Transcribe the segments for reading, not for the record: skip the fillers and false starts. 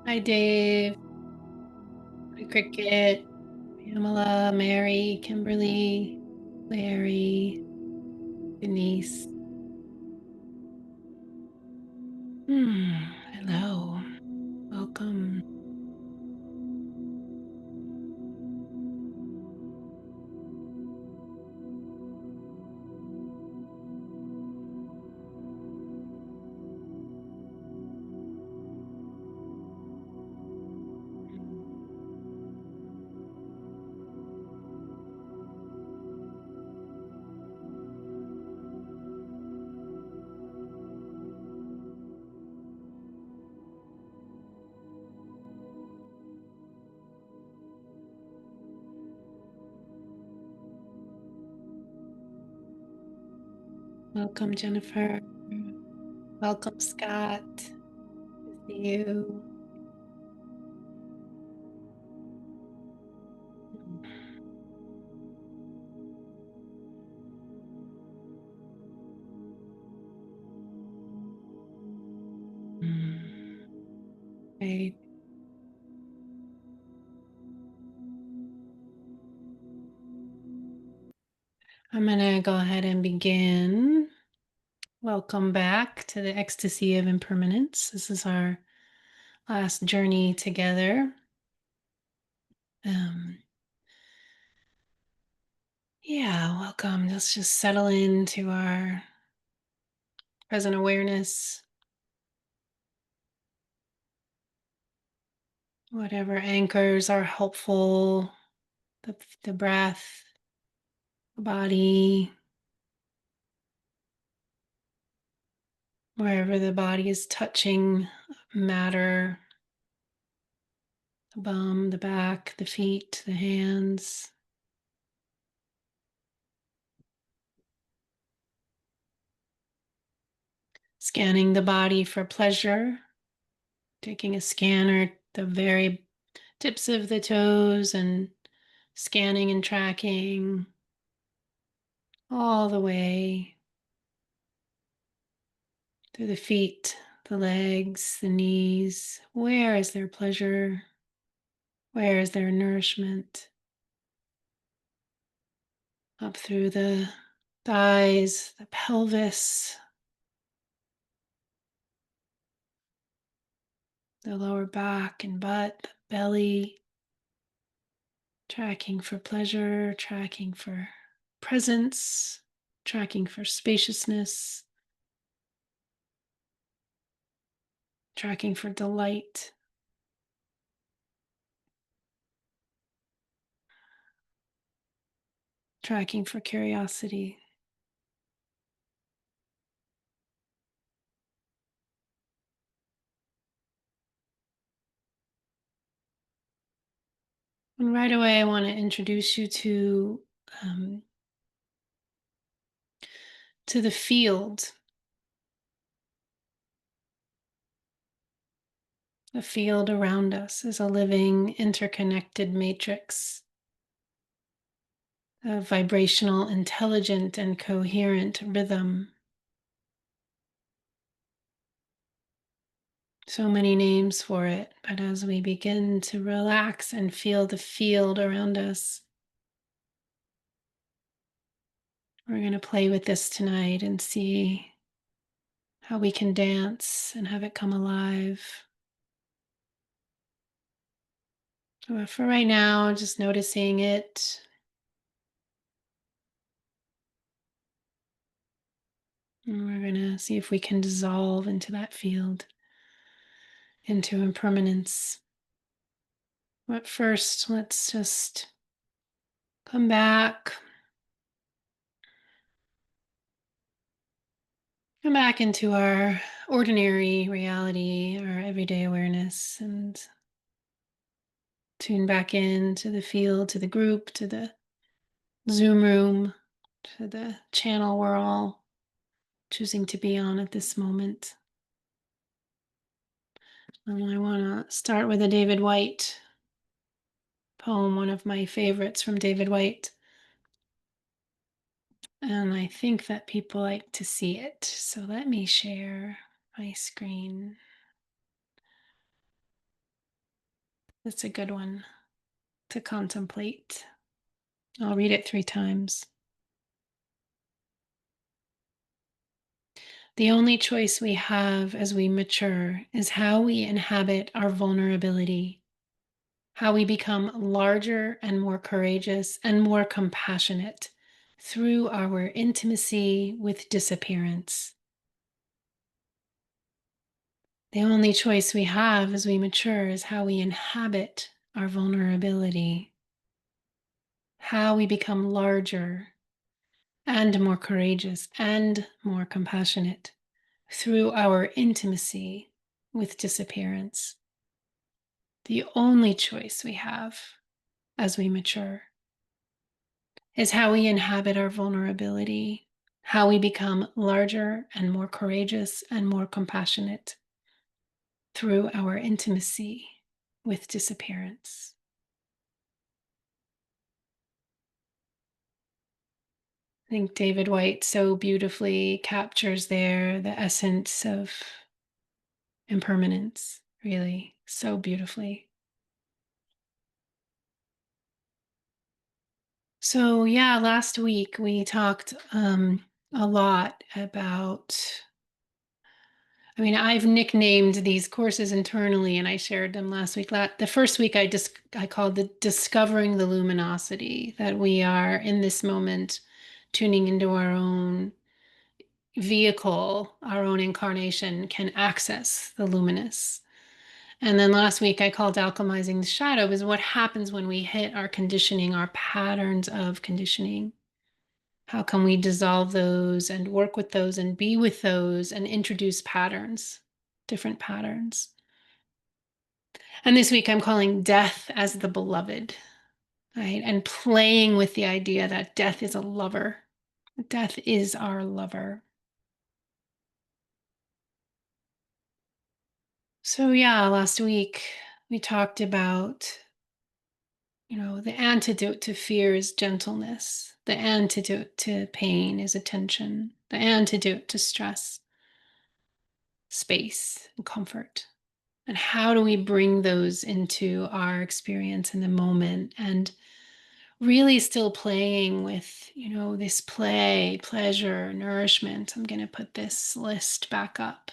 Hi, Dave. Hi, Cricket. Pamela, Mary, Kimberly, Larry, Denise. Hello. Welcome. Welcome, Jennifer. Welcome, Scott. Good to see you. Okay. I'm going to go ahead and begin. Welcome back to the Ecstasy of Impermanence. This is our last journey together. Welcome. Let's just settle into our present awareness. Whatever anchors are helpful, the breath, the body, wherever the body is touching matter, the bum, the back, the feet, the hands. Scanning the body for pleasure, taking a scanner, the very tips of the toes, and scanning and tracking all the way through the feet, the legs, the knees. Where is there pleasure? Where is there nourishment? Up through the thighs, the pelvis, the lower back and butt, the belly, tracking for pleasure, tracking for presence, tracking for spaciousness, tracking for delight. Tracking for curiosity. And right away, I want to introduce you to the field. The field around us is a living, interconnected matrix of vibrational, intelligent, and coherent rhythm. So many names for it, but as we begin to relax and feel the field around us, we're going to play with this tonight and see how we can dance and have it come alive. For right now, just noticing it. And we're going to see if we can dissolve into that field, into impermanence. But first, let's just come back. Come back into our ordinary reality, our everyday awareness, and tune back in to the field, to the group, to the Zoom room, to the channel we're all choosing to be on at this moment. And I want to start with a David Whyte poem, one of my favorites from David Whyte. And I think that people like to see it. So let me share my screen. That's a good one to contemplate. I'll read it 3 times. The only choice we have as we mature is how we inhabit our vulnerability, how we become larger and more courageous and more compassionate through our intimacy with disappearance. The only choice we have as we mature is how we inhabit our vulnerability, how we become larger and more courageous and more compassionate through our intimacy with disappearance. The only choice we have as we mature is how we inhabit our vulnerability, how we become larger and more courageous and more compassionate through our intimacy with disappearance. I think David White so beautifully captures there the essence of impermanence, really, so beautifully. So, yeah, last week we talked a lot about. I mean, I've nicknamed these courses internally, and I shared them last week. The first week, I called it "Discovering the Luminosity," that we are in this moment tuning into our own vehicle, our own incarnation, can access the luminous. And then last week, I called "Alchemizing the Shadow," is what happens when we hit our conditioning, our patterns of conditioning. How can we dissolve those and work with those and be with those and introduce patterns, different patterns? And this week I'm calling death as the beloved, right? And playing with the idea that death is a lover. Death is our lover. So yeah, last week we talked about, the antidote to fear is gentleness. The antidote to pain is attention. The antidote to stress, space and comfort. And how do we bring those into our experience in the moment, and really still playing with, this play, pleasure, nourishment. I'm going to put this list back up.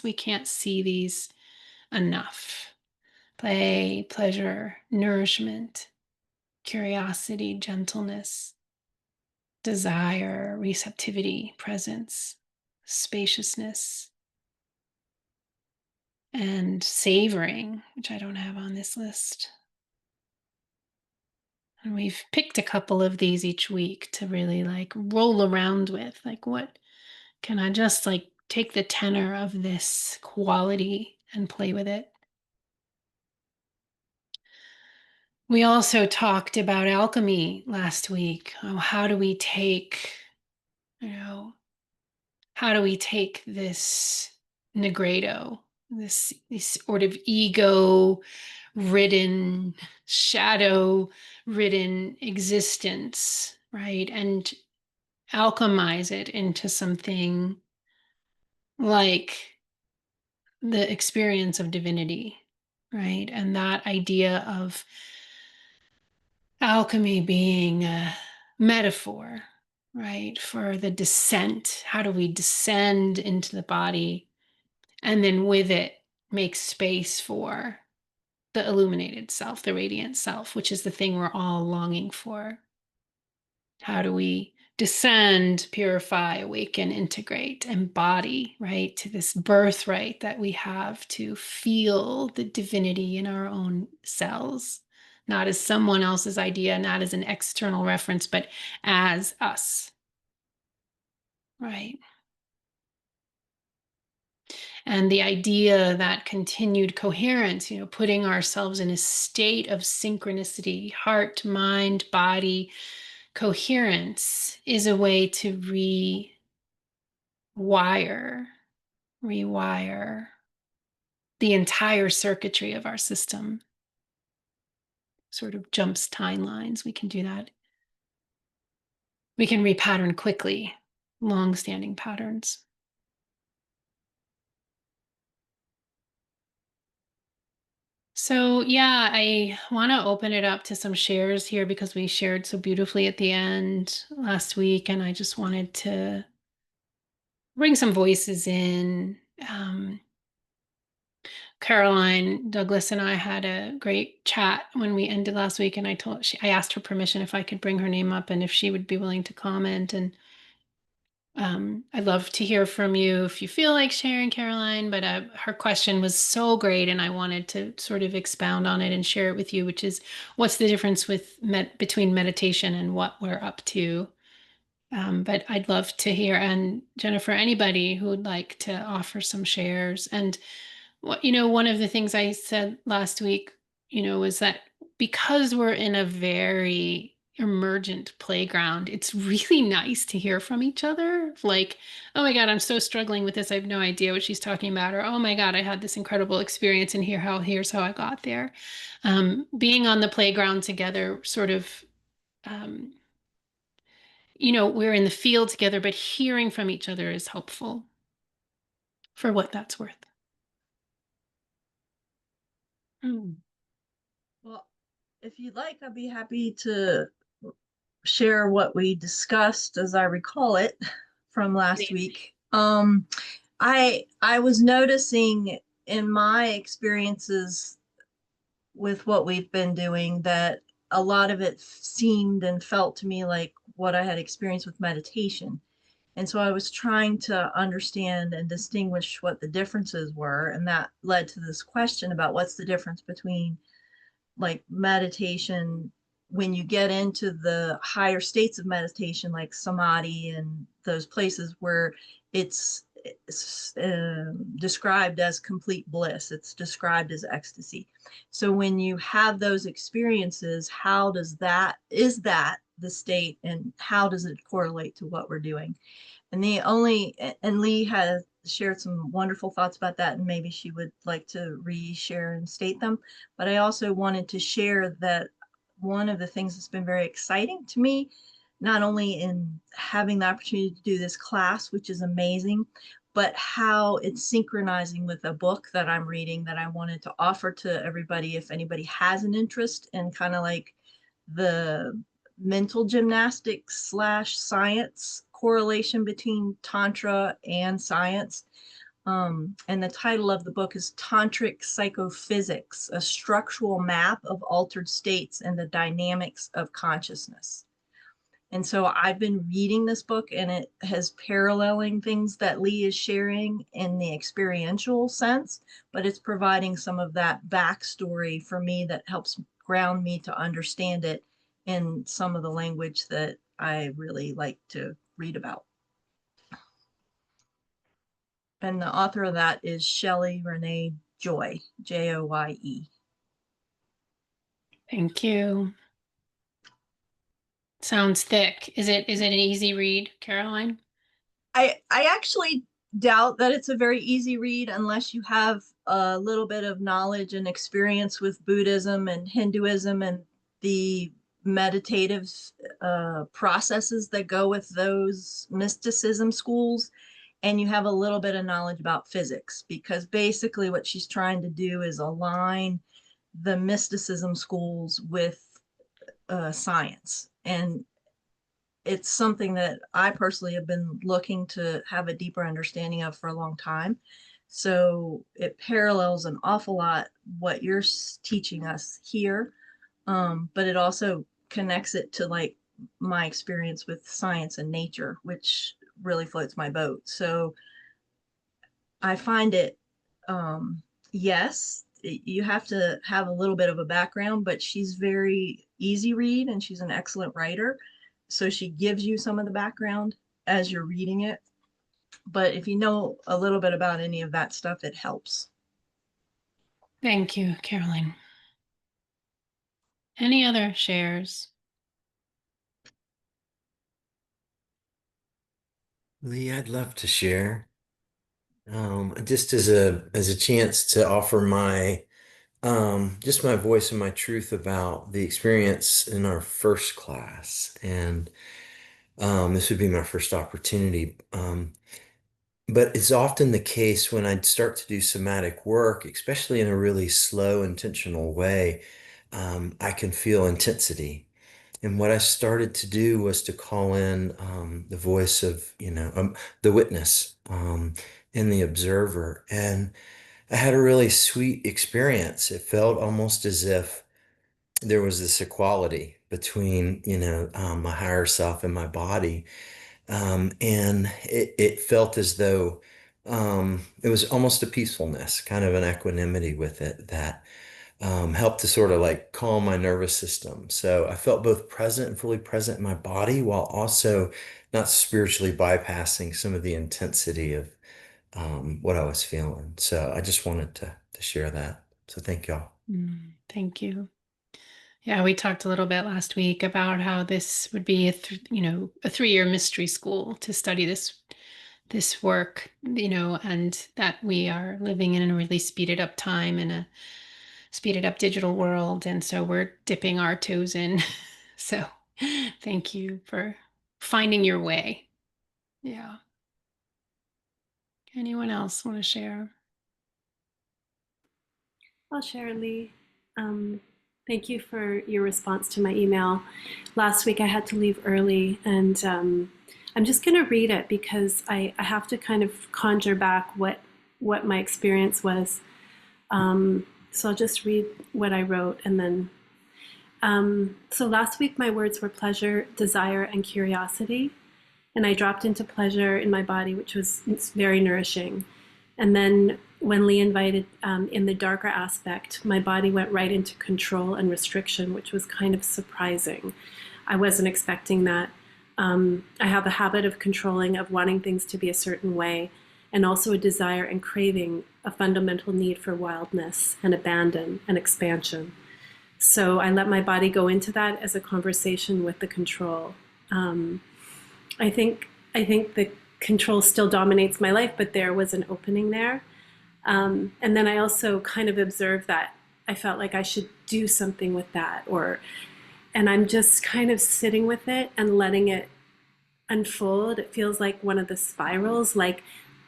We can't see these enough. Play, pleasure, nourishment, curiosity, gentleness, desire, receptivity, presence, spaciousness, and savoring, which I don't have on this list. And we've picked a couple of these each week to really roll around with. What can I just take the tenor of this quality and play with it? We also talked about alchemy last week. How do we take, how do we take this negredo, this sort of ego ridden, shadow ridden existence, right? And alchemize it into something like the experience of divinity, right? And that idea of alchemy being a metaphor, right, for the descent. How do we descend into the body and then with it make space for the illuminated self, the radiant self, which is the thing we're all longing for? How do we descend, purify, awaken, integrate, embody, right, to this birthright that we have to feel the divinity in our own cells, not as someone else's idea, not as an external reference, but as us, right? And the idea that continued coherence, putting ourselves in a state of synchronicity, heart, mind, body, coherence is a way to rewire the entire circuitry of our system. Sort of jumps timelines. We can do that. We can repattern quickly long-standing patterns. So, yeah, I want to open it up to some shares here because we shared so beautifully at the end last week, and I just wanted to bring some voices in. Caroline Douglas and I had a great chat when we ended last week, and I asked her permission if I could bring her name up and if she would be willing to comment. And I'd love to hear from you if you feel like sharing, Caroline. But her question was so great, and I wanted to sort of expound on it and share it with you, which is what's the difference between meditation and what we're up to. But I'd love to hear, and Jennifer, anybody who would like to offer some shares. And one of the things I said last week, was that because we're in a very emergent playground, it's really nice to hear from each other. Like, oh my God, I'm so struggling with this. I have no idea what she's talking about. Or, oh my God, I had this incredible experience and here's how I got there. Being on the playground together, sort of, um, we're in the field together, but hearing from each other is helpful for what that's worth. Hmm. Well, if you'd like, I'd be happy to share what we discussed as I recall it from last week. I was noticing in my experiences with what we've been doing that a lot of it seemed and felt to me like what I had experienced with meditation. And so I was trying to understand and distinguish what the differences were. And that led to this question about what's the difference between like meditation when you get into the higher states of meditation like samadhi and those places where it's described as complete bliss, it's described as ecstasy. So when you have those experiences, how does that is that the state and how does it correlate to what we're doing? And the only, and Lee has shared some wonderful thoughts about that, and maybe she would like to re-share and state them. But I also wanted to share that one of the things that's been very exciting to me, not only in having the opportunity to do this class, which is amazing, but how it's synchronizing with a book that I'm reading that I wanted to offer to everybody if anybody has an interest in kind of like the mental gymnastics slash science correlation between tantra and science. And the title of the book is Tantric Psychophysics, a structural map of altered states and the dynamics of consciousness. And so I've been reading this book and it has paralleling things that Lee is sharing in the experiential sense, but it's providing some of that backstory for me that helps ground me to understand it in some of the language that I really like to read about. And the author of that is Shelley Renee Joy, Joye. Thank you. Sounds thick. Is it an easy read, Caroline? I actually doubt that it's a very easy read unless you have a little bit of knowledge and experience with Buddhism and Hinduism and the meditative processes that go with those mysticism schools. And you have a little bit of knowledge about physics, because basically what she's trying to do is align the mysticism schools with science. And it's something that I personally have been looking to have a deeper understanding of for a long time. So it parallels an awful lot what you're teaching us here, but it also connects it to like my experience with science and nature, which really floats my boat. So I find it, yes, you have to have a little bit of a background, but she's very easy read and she's an excellent writer. So she gives you some of the background as you're reading it. But if you know a little bit about any of that stuff, it helps. Thank you, Caroline. Any other shares? Lee, I'd love to share. Just as a chance to offer my just my voice and my truth about the experience in our first class. And this would be my first opportunity. But it's often the case when I start to do somatic work, especially in a really slow, intentional way, I can feel intensity. And what I started to do was to call in the voice of, the witness and the observer. And I had a really sweet experience. It felt almost as if there was this equality between, my higher self and my body. And it felt as though it was almost a peacefulness, kind of an equanimity with it that helped to sort of like calm my nervous system. So I felt both present and fully present in my body while also not spiritually bypassing some of the intensity of what I was feeling. So I just wanted to share that. So thank y'all. Thank you. Yeah, we talked a little bit last week about how this would be a 3-year mystery school to study this work, and that we are living in a really speeded up time in a speeded up digital world, and so we're dipping our toes in. So, thank you for finding your way. Yeah. Anyone else want to share? I'll share, Lee. Um, Thank you for your response to my email. Last week I had to leave early, and I'm just going to read it because I have to kind of conjure back what my experience was. So I'll just read what I wrote, and then. So last week my words were pleasure, desire, and curiosity, and I dropped into pleasure in my body, which was very nourishing. And then when Lee invited in the darker aspect, my body went right into control and restriction, which was kind of surprising. I wasn't expecting that. I have a habit of controlling, of wanting things to be a certain way, and also a desire and craving, a fundamental need for wildness and abandon and expansion. So I let my body go into that as a conversation with the control. I think the control still dominates my life, but there was an opening there. And then I also kind of observed that I felt like I should do something with that, and I'm just kind of sitting with it and letting it unfold. It feels like one of the spirals, like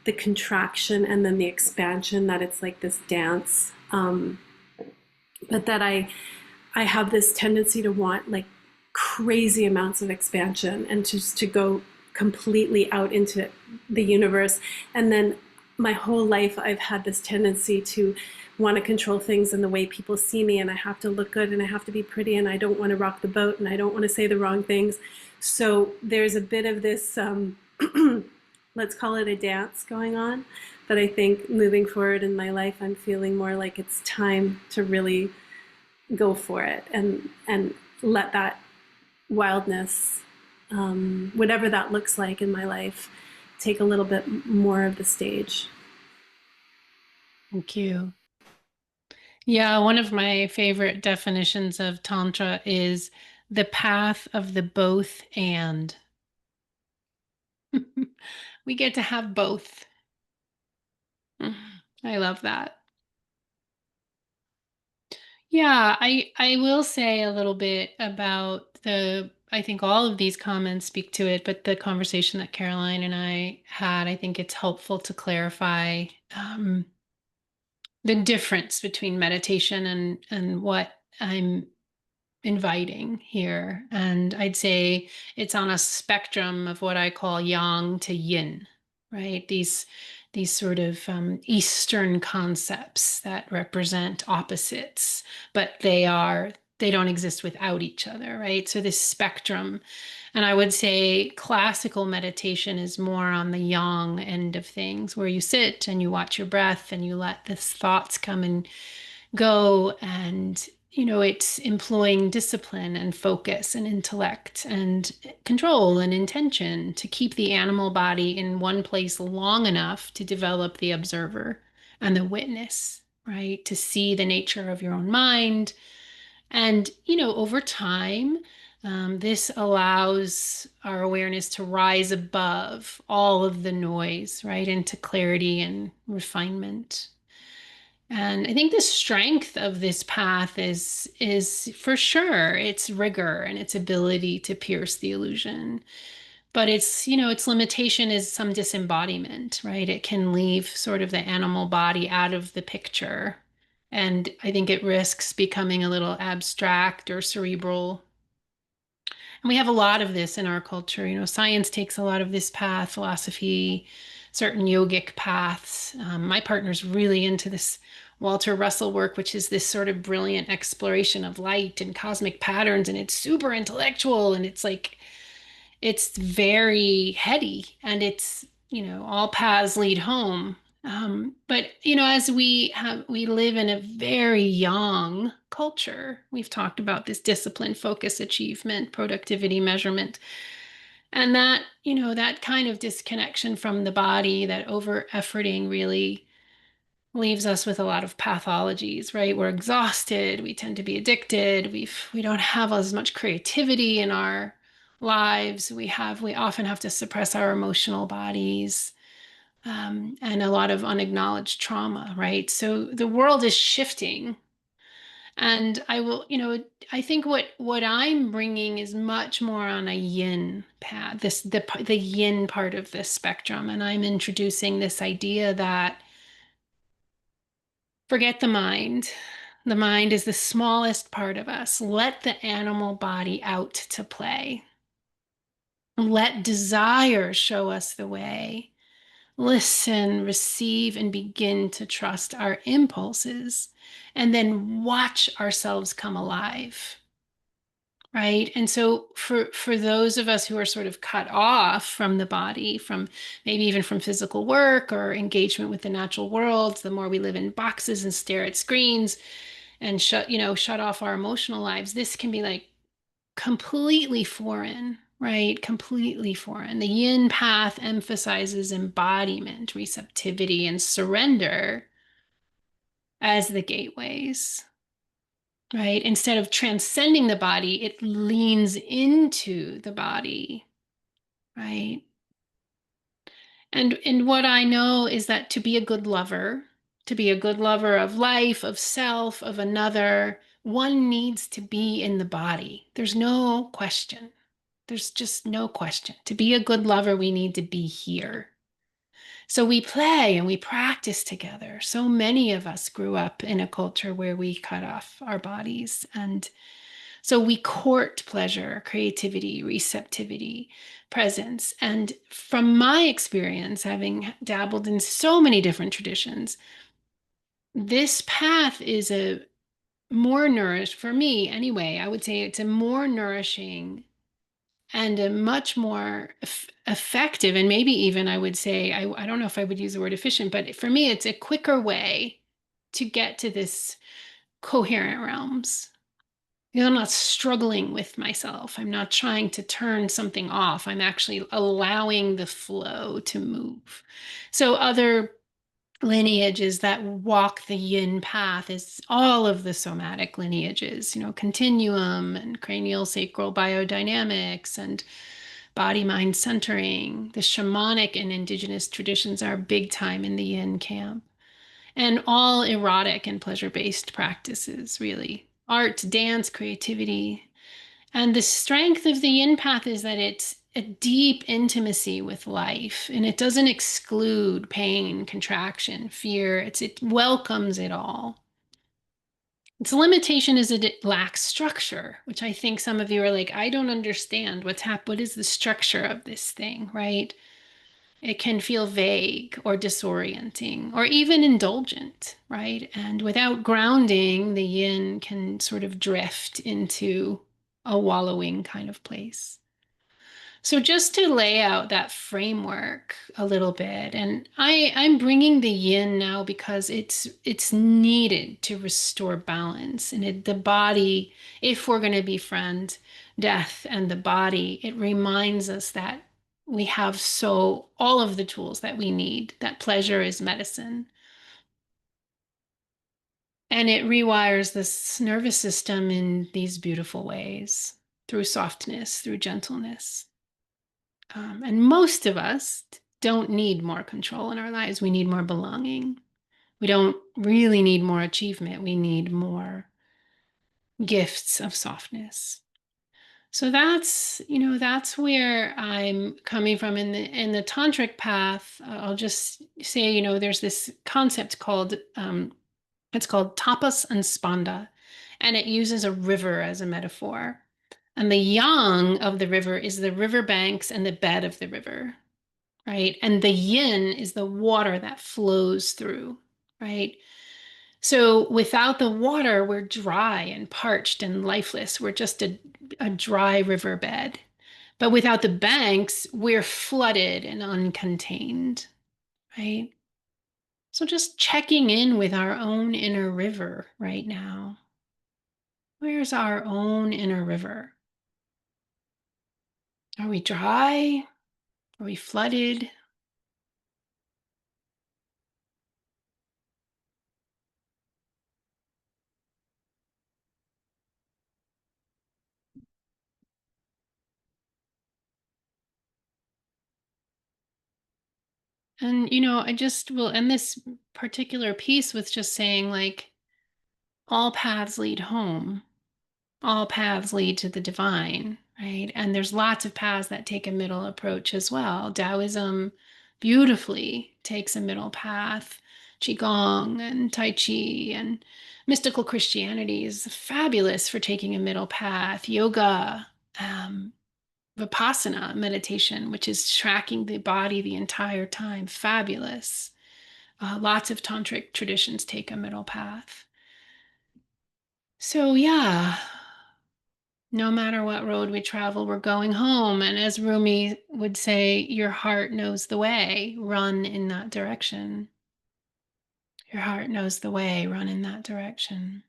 the contraction and then the expansion, that it's like this dance. But that I have this tendency to want like crazy amounts of expansion and just to go completely out into the universe. And then my whole life, I've had this tendency to want to control things in the way people see me, and I have to look good and I have to be pretty and I don't want to rock the boat and I don't want to say the wrong things. So there's a bit of this, let's call it a dance going on. But I think moving forward in my life, I'm feeling more like it's time to really go for it and let that wildness, whatever that looks like in my life, take a little bit more of the stage. Thank you. Yeah, one of my favorite definitions of Tantra is the path of the both and. We get to have both. I love that. Yeah, I will say a little bit about I think all of these comments speak to it, but the conversation that Caroline and I had, I think it's helpful to clarify the difference between meditation and what I'm inviting here. And I'd say it's on a spectrum of what I call yang to yin, right? These sort of Eastern concepts that represent opposites, but they don't exist without each other, right? So this spectrum. And I would say classical meditation is more on the yang end of things, where you sit and you watch your breath and you let the thoughts come and go, and it's employing discipline and focus and intellect and control and intention to keep the animal body in one place long enough to develop the observer and the witness, right? To see the nature of your own mind. And over time, this allows our awareness to rise above all of the noise, right, into clarity and refinement. And I think the strength of this path is for sure its rigor and its ability to pierce the illusion. but its limitation is some disembodiment, right? It can leave sort of the animal body out of the picture. And I think it risks becoming a little abstract or cerebral. And we have a lot of this in our culture. Science takes a lot of this path, philosophy, certain yogic paths. My partner's really into this Walter Russell work, which is this sort of brilliant exploration of light and cosmic patterns. And it's super intellectual. And it's like, it's very heady, and it's, all paths lead home. But as we live in a very young culture, we've talked about this discipline, focus, achievement, productivity, measurement, and that kind of disconnection from the body, that over efforting really leaves us with a lot of pathologies, right? We're exhausted, we tend to be addicted, we don't have as much creativity in our lives. We often have to suppress our emotional bodies, and a lot of unacknowledged trauma, right? So the world is shifting, and I think what I'm bringing is much more on a yin path, the yin part of this spectrum, and I'm introducing this idea that forget the mind. The mind is the smallest part of us. Let the animal body out to play. Let desire show us the way. Listen, receive, and begin to trust our impulses, and then watch ourselves come alive. Right. And so for those of us who are sort of cut off from the body, from maybe even from physical work or engagement with the natural world, the more we live in boxes and stare at screens and shut off our emotional lives, this can be like completely foreign, right? Completely foreign. The yin path emphasizes embodiment, receptivity, and surrender as the gateways, right? Instead of transcending the body, it leans into the body, right? And what I know is that to be a good lover of life, of self, of another, one needs to be in the body. There's no question. There's just no question. To be a good lover, we need to be here. So we play and we practice together. So many of us grew up in a culture where we cut off our bodies. And so we court pleasure, creativity, receptivity, presence. And from my experience, having dabbled in so many different traditions, this path is a more nourished, for me anyway, I would say it's a more nourishing and a much more effective, and maybe even I would say, I don't know if I would use the word efficient, but for me, it's a quicker way to get to this coherent realms. I'm not struggling with myself. I'm not trying to turn something off. I'm actually allowing the flow to move. So other lineages that walk the yin path is all of the somatic lineages, continuum and cranial sacral biodynamics and body mind centering. The shamanic and indigenous traditions are big time in the yin camp. And all erotic and pleasure based practices, really. Art, dance, creativity. And the strength of the yin path is that it's a deep intimacy with life, and it doesn't exclude pain, contraction, fear. It welcomes it all. Its limitation is that it lacks structure, which I think some of you are like, I don't understand what is the structure of this thing, right? It can feel vague or disorienting or even indulgent, right? And without grounding, the yin can sort of drift into a wallowing kind of place. So just to lay out that framework a little bit, and I'm bringing the yin now because it's needed to restore balance, and the body, if we're going to befriend death and the body, it reminds us that we have all of the tools that we need, that pleasure is medicine. And it rewires this nervous system in these beautiful ways through softness, through gentleness. And most of us don't need more control in our lives. We need more belonging. We don't really need more achievement. We need more gifts of softness. So that's where I'm coming from in the tantric path. I'll just say, there's this concept called it's called tapas and spanda, and it uses a river as a metaphor. And the yang of the river is the river banks and the bed of the river, right? And the yin is the water that flows through, right? So without the water, we're dry and parched and lifeless. We're just a dry riverbed. But without the banks, we're flooded and uncontained, right? So just checking in with our own inner river right now. Where's our own inner river? Are we dry? Are we flooded? And, I just will end this particular piece with just saying, like, all paths lead home. All paths lead to the divine, right? And there's lots of paths that take a middle approach as well. Taoism beautifully takes a middle path. Qigong and Tai Chi and mystical Christianity is fabulous for taking a middle path. Yoga, um, Vipassana meditation, which is tracking the body the entire time, fabulous. Lots of tantric traditions take a middle path. So, yeah, no matter what road we travel, we're going home. And as Rumi would say, your heart knows the way, run in that direction. Your heart knows the way, run in that direction.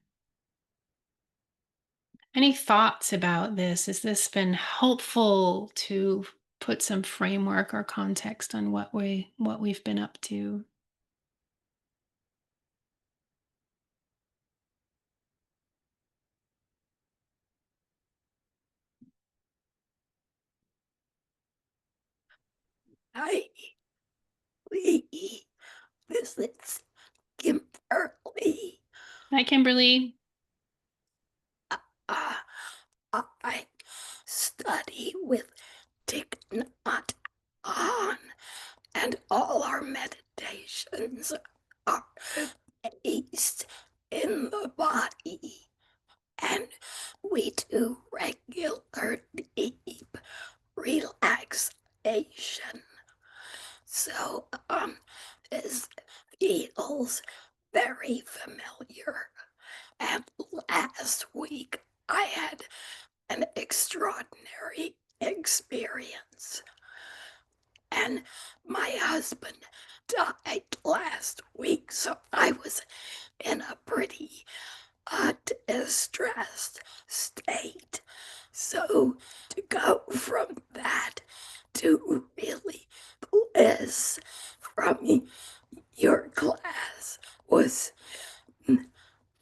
Any thoughts about this? Has this been helpful to put some framework or context on what we've been up to? Hi, Lee visits Kimberly. Hi, Kimberly. Uh, I study with Thich Nhat Hanh, and all our meditations are based in the body, and we do regular deep relaxation. So, this feels very familiar. And last week, I had an extraordinary experience. And my husband died last week, so I was in a pretty distressed state. So to go from that to really bliss from your class was,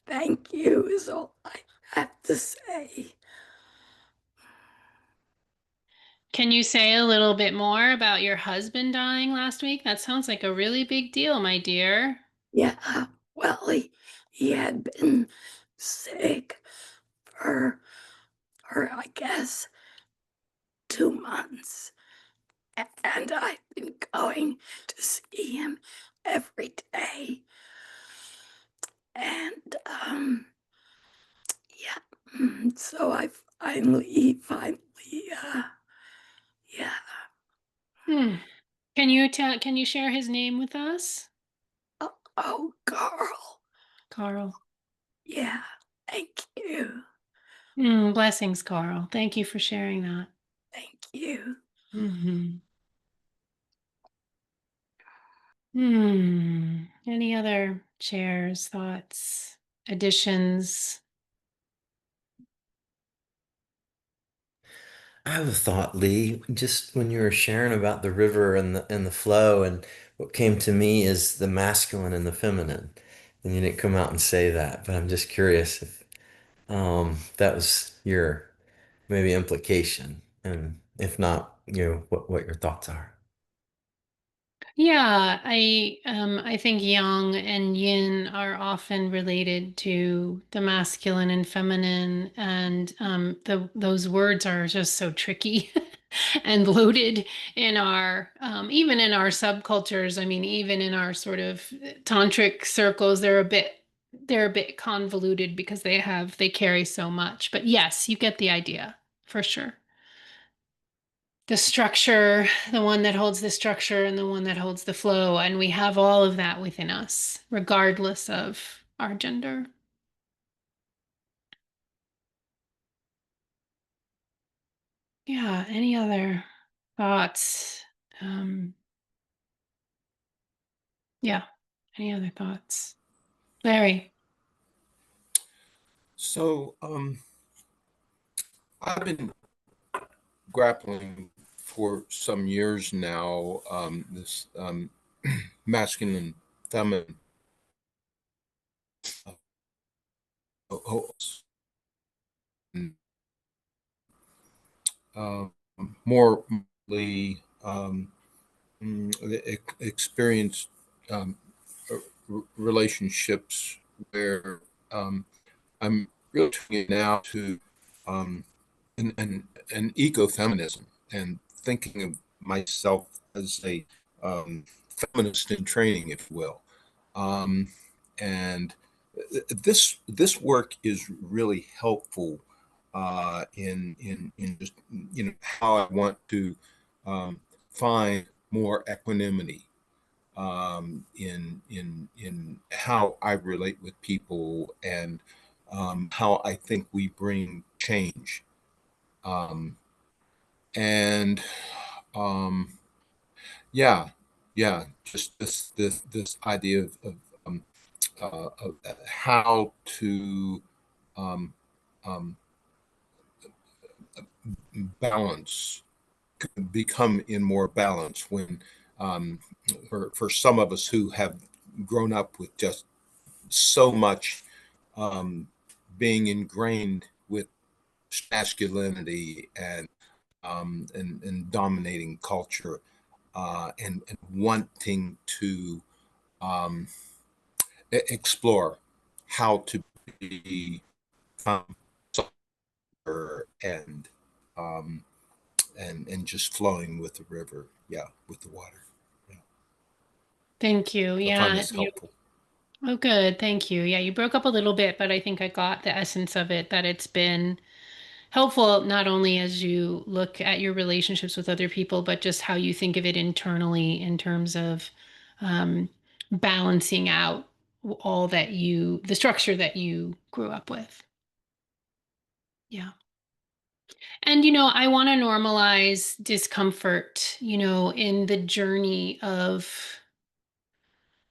thank you, is all I have to say. Can you say a little bit more about your husband dying last week? That sounds like a really big deal, my dear. Yeah, well, he had been sick for, I guess, 2 months. And I've been going to see him every day. And yeah, so I finally, yeah. Hmm. Can you share his name with us? Oh, Carl. Carl. Yeah, thank you. Blessings, Carl. Thank you for sharing that. Thank you. Hmm. Any other shares, thoughts, additions? I have a thought, Lee, just when you were sharing about the river and the flow, and what came to me is the masculine and the feminine. And you didn't come out and say that, but I'm just curious if that was your maybe implication, and if not, what your thoughts are. Yeah, I think yang and yin are often related to the masculine and feminine, and those words are just so tricky and loaded in our even in our subcultures. I mean, even in our sort of tantric circles, they're a bit convoluted because they carry so much. But yes, you get the idea for sure. The structure, the one that holds the structure and the one that holds the flow. And we have all of that within us, regardless of our gender. Yeah, any other thoughts? Um, yeah, any other thoughts? Larry. So, I've been grappling for some years now, this masculine, feminine, uh, more experienced um, relationships where I'm really turning now to um, an ecofeminism and thinking of myself as a feminist in training, if you will. Um, and this work is really helpful in just how I want to find more equanimity in how I relate with people and how I think we bring change. Um, and um, yeah, yeah, just this idea of how to um, um, balance, become in more balance when um, for some of us who have grown up with just so much being ingrained with masculinity and dominating culture and wanting to um, explore how to become softer um, and just flowing with the river, yeah, with the water. Yeah. Thank you. I find Yeah, this helpful. oh, good. Thank you. Yeah, you broke up a little bit, but I think I got the essence of it, that it's been helpful not only as you look at your relationships with other people, but just how you think of it internally in terms of um, balancing out the structure that you grew up with. Yeah. And, I want to normalize discomfort, in the journey of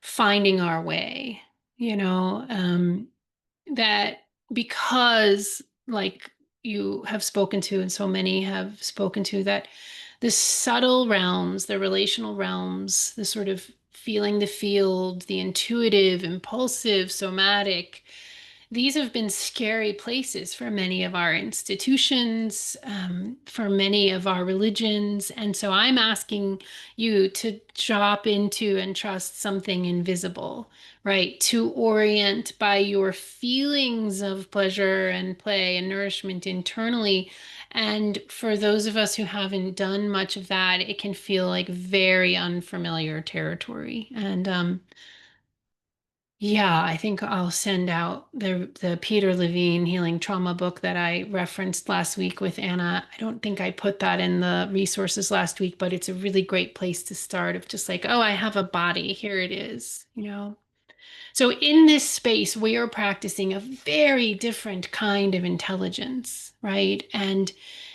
finding our way, that because, like you have spoken to, and so many have spoken to, that the subtle realms, the relational realms, the sort of feeling the field, the intuitive, impulsive, somatic, these have been scary places for many of our institutions, for many of our religions. And so I'm asking you to drop into and trust something invisible, right? To orient by your feelings of pleasure and play and nourishment internally. And for those of us who haven't done much of that, it can feel like very unfamiliar territory. And yeah, I think I'll send out the Peter Levine Healing Trauma book that I referenced last week with Anna. I don't think I put that in the resources last week, but it's a really great place to start, of just like, oh, I have a body, here it is. So in this space, we are practicing a very different kind of intelligence, right? And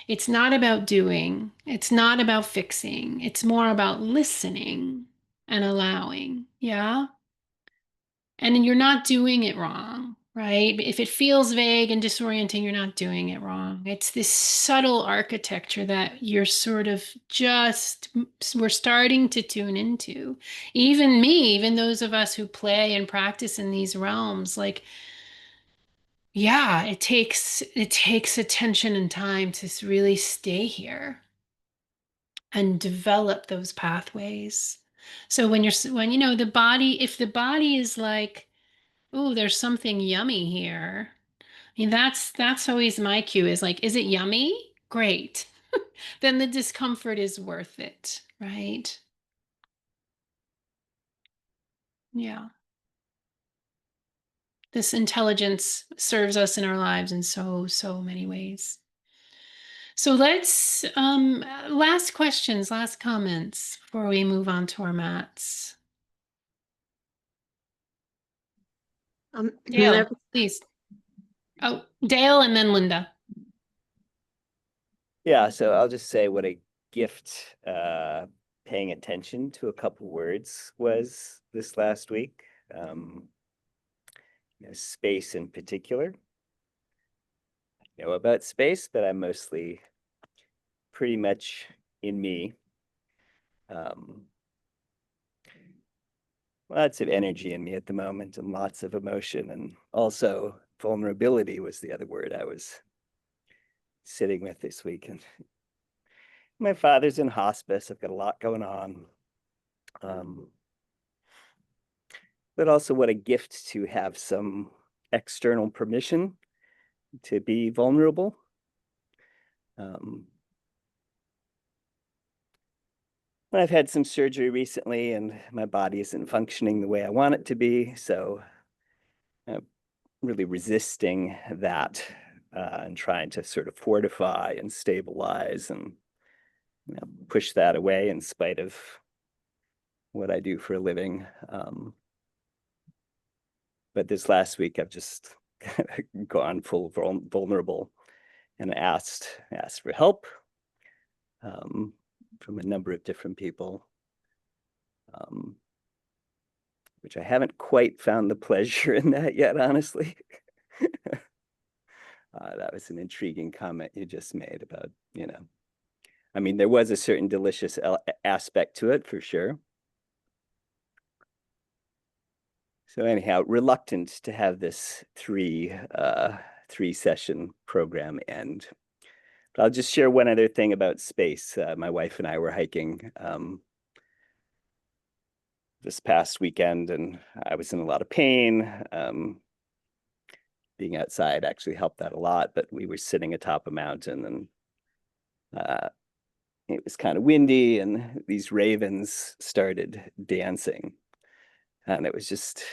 it's not about doing, it's not about fixing, it's more about listening and allowing. Yeah. And you're not doing it wrong, right? If it feels vague and disorienting, you're not doing it wrong. It's this subtle architecture that you're sort of we're starting to tune into. Even me, even those of us who play and practice in these realms, like, yeah, it takes attention and time to really stay here and develop those pathways. So when you know the body, if the body is like, oh, there's something yummy here. I mean, that's always my cue is like, is it yummy? Great. Then the discomfort is worth it, right? Yeah. This intelligence serves us in our lives in so many ways. So let's last questions, last comments before we move on to our mats. Dale, please. Oh, Dale and then Linda. Yeah, so I'll just say what a gift paying attention to a couple words was this last week. Space in particular. I know about space, but I'm mostly pretty much in me. Lots of energy in me at the moment and lots of emotion, and also vulnerability was the other word I was sitting with this week. And my father's in hospice. I've got a lot going on. But also what a gift to have some external permission to be vulnerable. I've had some surgery recently and my body isn't functioning the way I want it to be. So I'm really resisting that and trying to sort of fortify and stabilize and push that away in spite of what I do for a living. But this last week, I've just gone full vulnerable and asked for help from a number of different people, which I haven't quite found the pleasure in that yet, honestly. That was an intriguing comment you just made about, I mean, there was a certain delicious aspect to it for sure. So anyhow, reluctant to have this three session program end. But I'll just share one other thing about space. My wife and I were hiking this past weekend, and I was in a lot of pain. Being outside actually helped that a lot, but we were sitting atop a mountain, and it was kind of windy, and these ravens started dancing. And it was just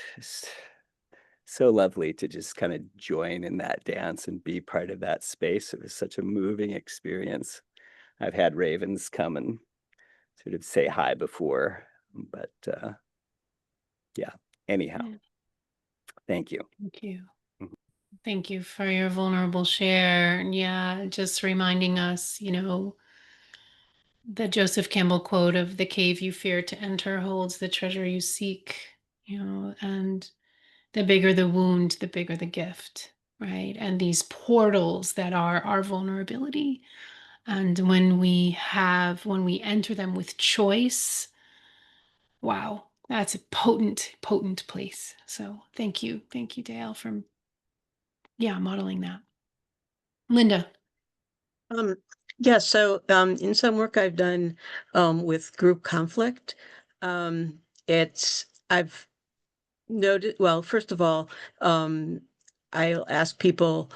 so lovely to just kind of join in that dance and be part of that space. It was such a moving experience. I've had ravens come and sort of say hi before, but yeah, anyhow, Yeah. Thank you. Thank you. Thank you for your vulnerable share. And yeah, just reminding us, the Joseph Campbell quote of the cave you fear to enter holds the treasure you seek, and the bigger the wound, the bigger the gift, right? And these portals that are our vulnerability. And when we enter them with choice, wow, that's a potent place. So thank you. Thank you, Dale, for modeling that. Linda. Yeah, so in some work I've done with group conflict, I've noted, well, first of all, I'll ask people,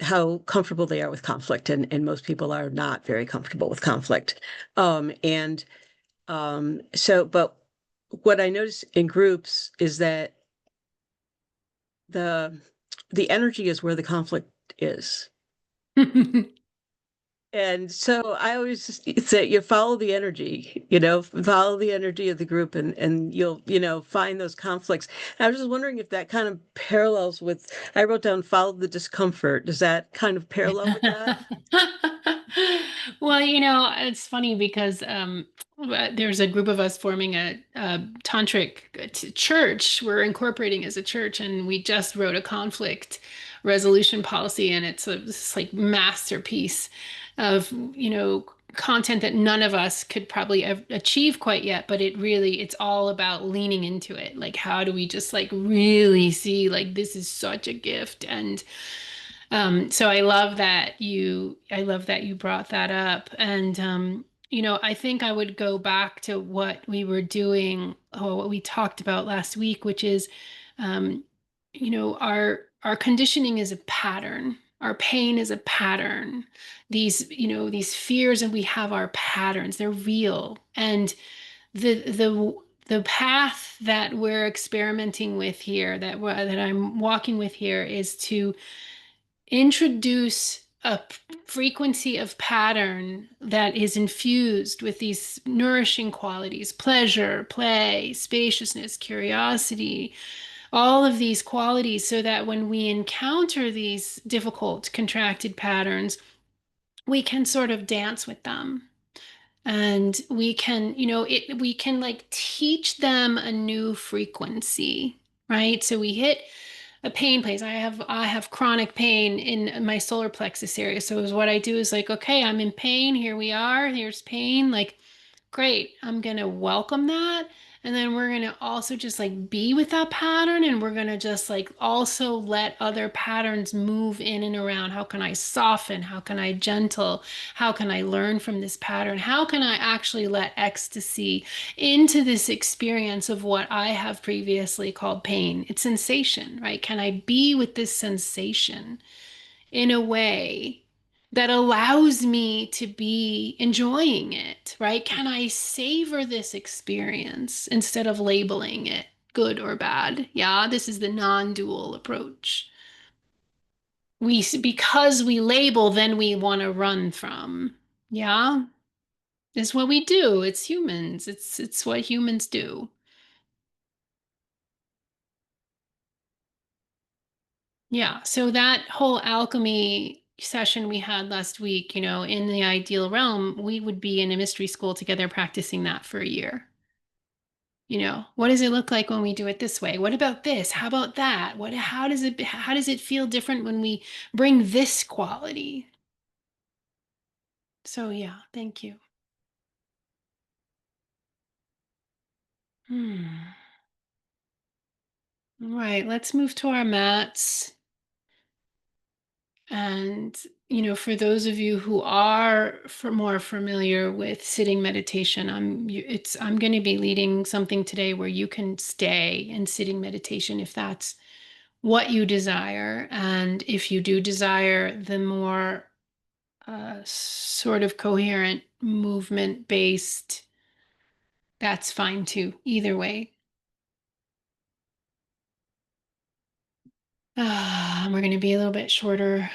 how comfortable they are with conflict, and most people are not very comfortable with conflict. And but what I notice in groups is that the energy is where the conflict is. And so I always just say you follow the energy, follow the energy of the group, and you'll, find those conflicts. And I was just wondering if that kind of parallels with, I wrote down follow the discomfort. Does that kind of parallel with that? Well, it's funny because there's a group of us forming a tantric church. We're incorporating as a church, and we just wrote a conflict resolution policy, and it's this like masterpiece of content that none of us could probably achieve quite yet, but it's all about leaning into it. Like, how do we just like really see like this is such a gift? And so I love that you brought that up. And I think I would go back to what we were doing, or what we talked about last week, which is, um, our conditioning is a pattern. Our pain is a pattern. These fears, and we have our patterns. They're real, and the path that we're experimenting with here, that I'm walking with here, is to introduce a frequency of pattern that is infused with these nourishing qualities: pleasure, play, spaciousness, curiosity, all of these qualities, so that when we encounter these difficult, contracted patterns, we can sort of dance with them. And we can like teach them a new frequency, right? So we hit a pain place. I have chronic pain in my solar plexus area. So is what I do is like, okay, I'm in pain. Here we are. Here's pain. Like, great. I'm gonna welcome that. And then we're gonna also just like be with that pattern, and we're gonna just like also let other patterns move in and around. How can I soften? How can I gentle? How can I learn from this pattern? How can I actually let ecstasy into this experience of what I have previously called pain? It's sensation, right? Can I be with this sensation in a way that allows me to be enjoying it, right? Can I savor this experience instead of labeling it good or bad? Yeah, this is the non-dual approach. Because we label, then we want to run from. Yeah, it's what we do. It's humans. It's what humans do. Yeah, so that whole alchemy session we had last week, in the ideal realm, we would be in a mystery school together practicing that for a year. What does it look like when we do it this way? What about this? How about that? How does it feel different when we bring this quality? So yeah, thank you. Hmm. All right, let's move to our mats. And, for those of you who are more familiar with sitting meditation, I'm going to be leading something today where you can stay in sitting meditation if that's what you desire. And if you do desire the more sort of coherent movement based, that's fine too. Either way. We're going to be a little bit shorter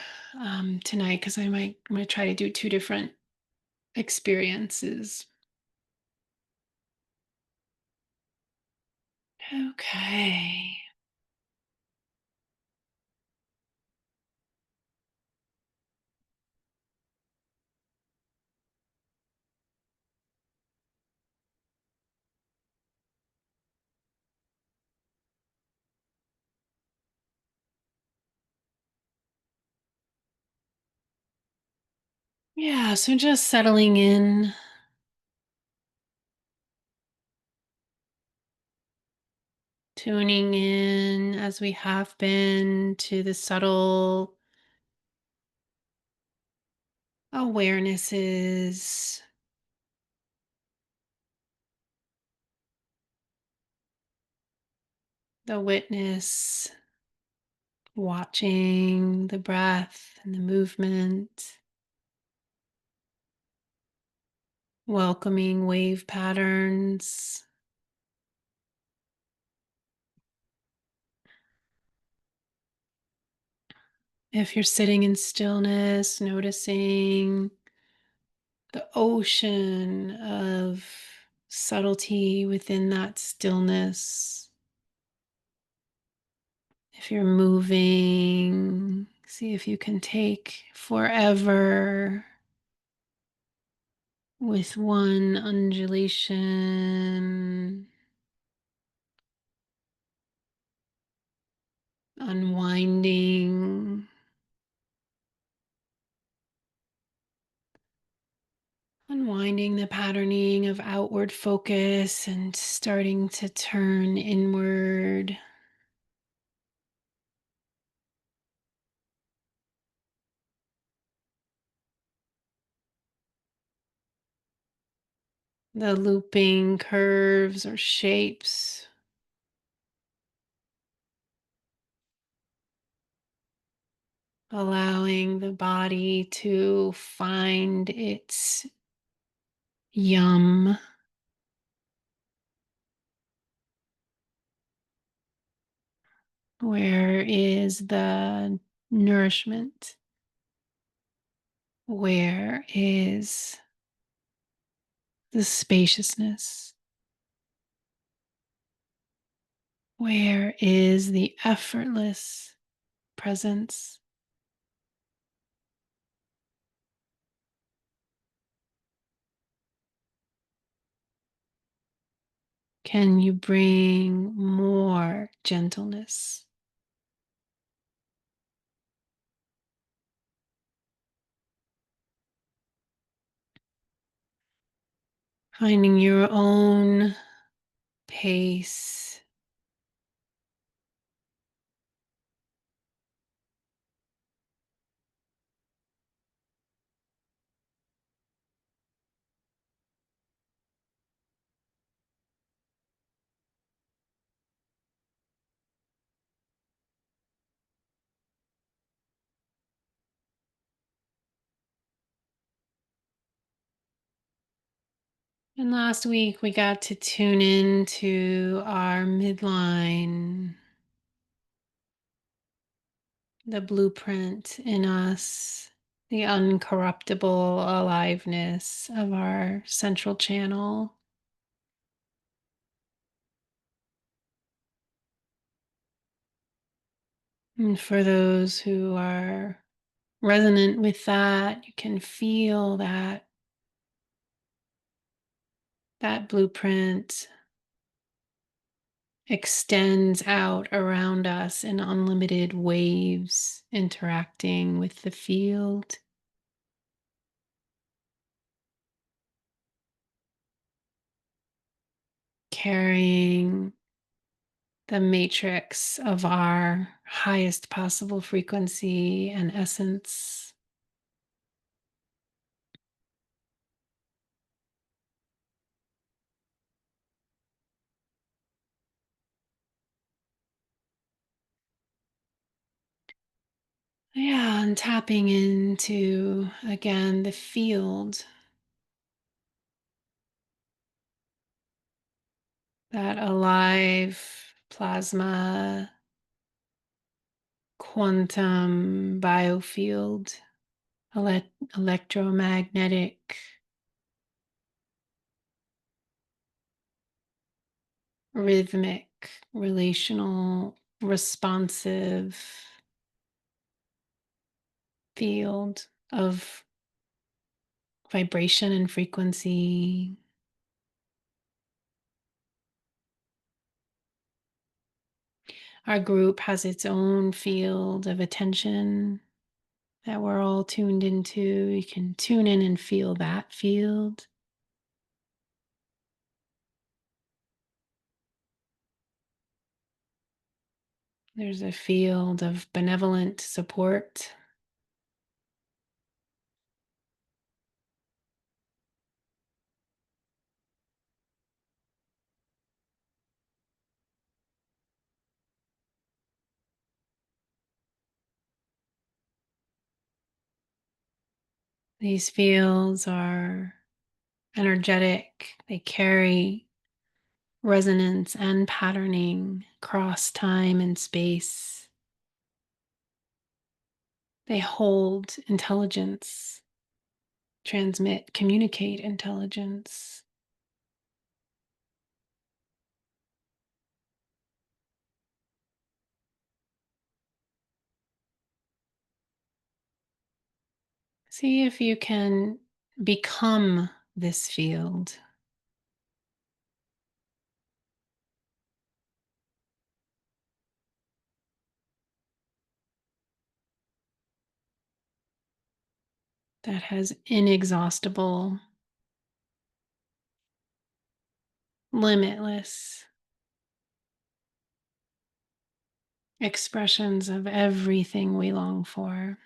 tonight because I'm going to try to do two different experiences. Okay. Yeah, so just settling in, tuning in as we have been to the subtle awarenesses, the witness, watching the breath and the movement, welcoming wave patterns. If you're sitting in stillness, noticing the ocean of subtlety within that stillness. If you're moving, see if you can take forever with one undulation, unwinding, unwinding the patterning of outward focus and starting to turn inward. the looping curves or shapes. Allowing the body to find its yum. Where is the nourishment? Where is the spaciousness? Where is the effortless presence? Can you bring more gentleness? Finding your own pace. And last week we got to tune into our midline, the blueprint in us, the uncorruptible aliveness of our central channel. And for those who are resonant with that, you can feel that blueprint extends out around us in unlimited waves, interacting with the field. Carrying the matrix of our highest possible frequency and essence. Yeah, and tapping into, again, the field, that alive plasma, quantum biofield, electromagnetic, rhythmic, relational, responsive field of vibration and frequency. Our group has its own field of attention that we're all tuned into. You can tune in and feel that field. There's a field of benevolent support. These fields are energetic. They carry resonance and patterning across time and space. They hold intelligence, transmit, communicate intelligence. See if you can become this field. That has inexhaustible, limitless expressions of everything we long for.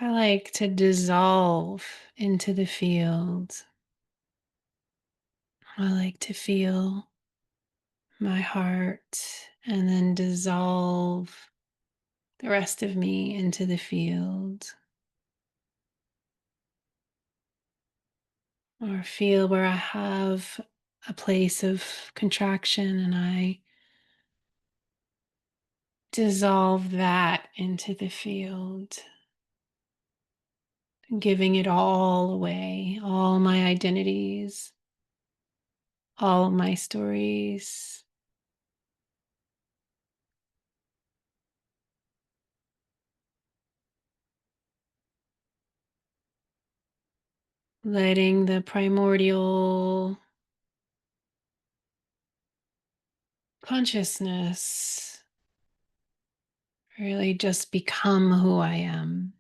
I like to dissolve into the field. I like to feel my heart and then dissolve the rest of me into the field. Or feel where I have a place of contraction and I dissolve that into the field, giving it all away, all my identities, all my stories. Letting the primordial consciousness really just become who I am.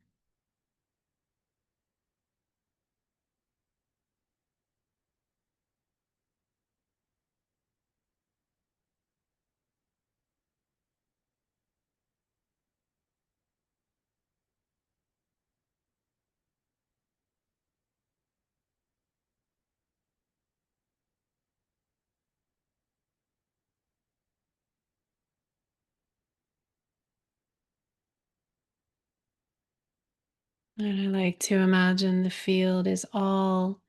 And I like to imagine the field is all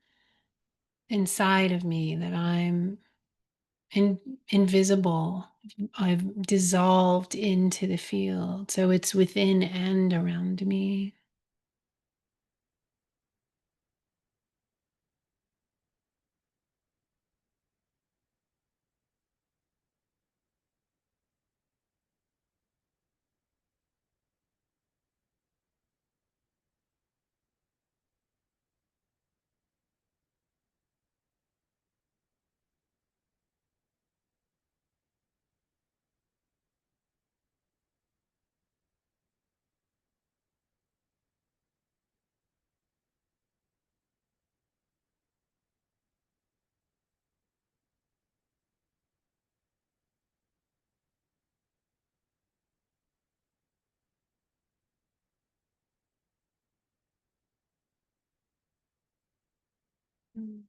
inside of me, that I'm invisible. I've dissolved into the field. So it's within and around me. Mm.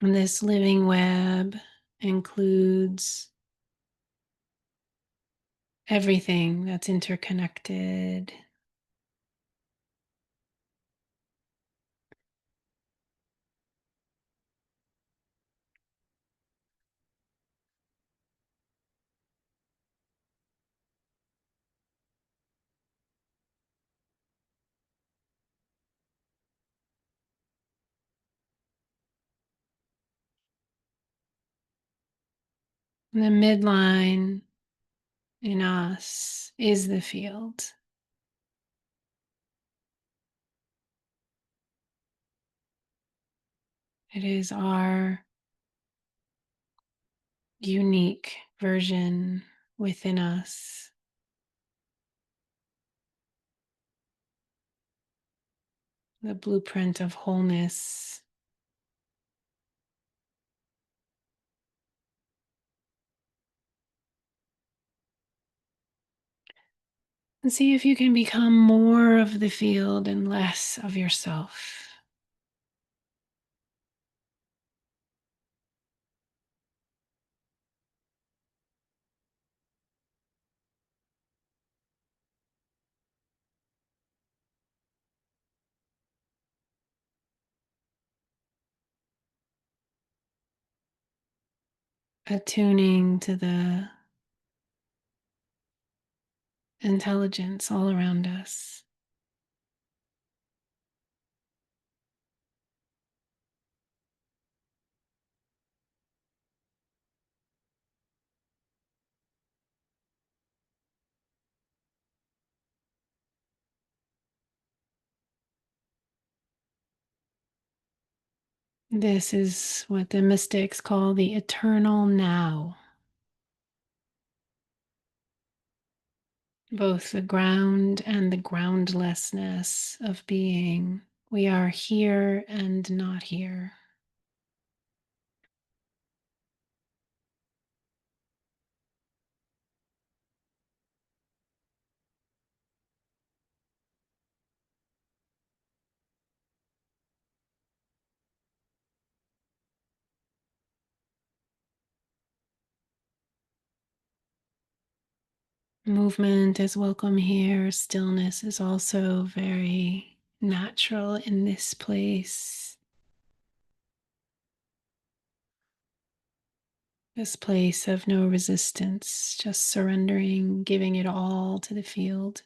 And this living web includes everything that's interconnected. And the midline in us is the field. It is our unique version within us. The blueprint of wholeness. And see if you can become more of the field and less of yourself. Attuning to the intelligence all around us. This is what the mystics call the eternal now. Both the ground and the groundlessness of being. We are here and not here. Movement is welcome here. Stillness is also very natural in this place. This place of no resistance, just surrendering, giving it all to the field.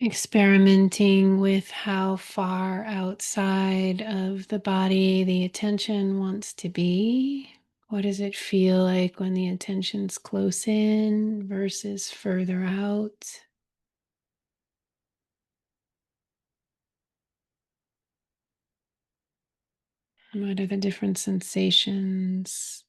Experimenting with how far outside of the body the attention wants to be. What does it feel like when the attention's close in versus further out? What are the different sensations?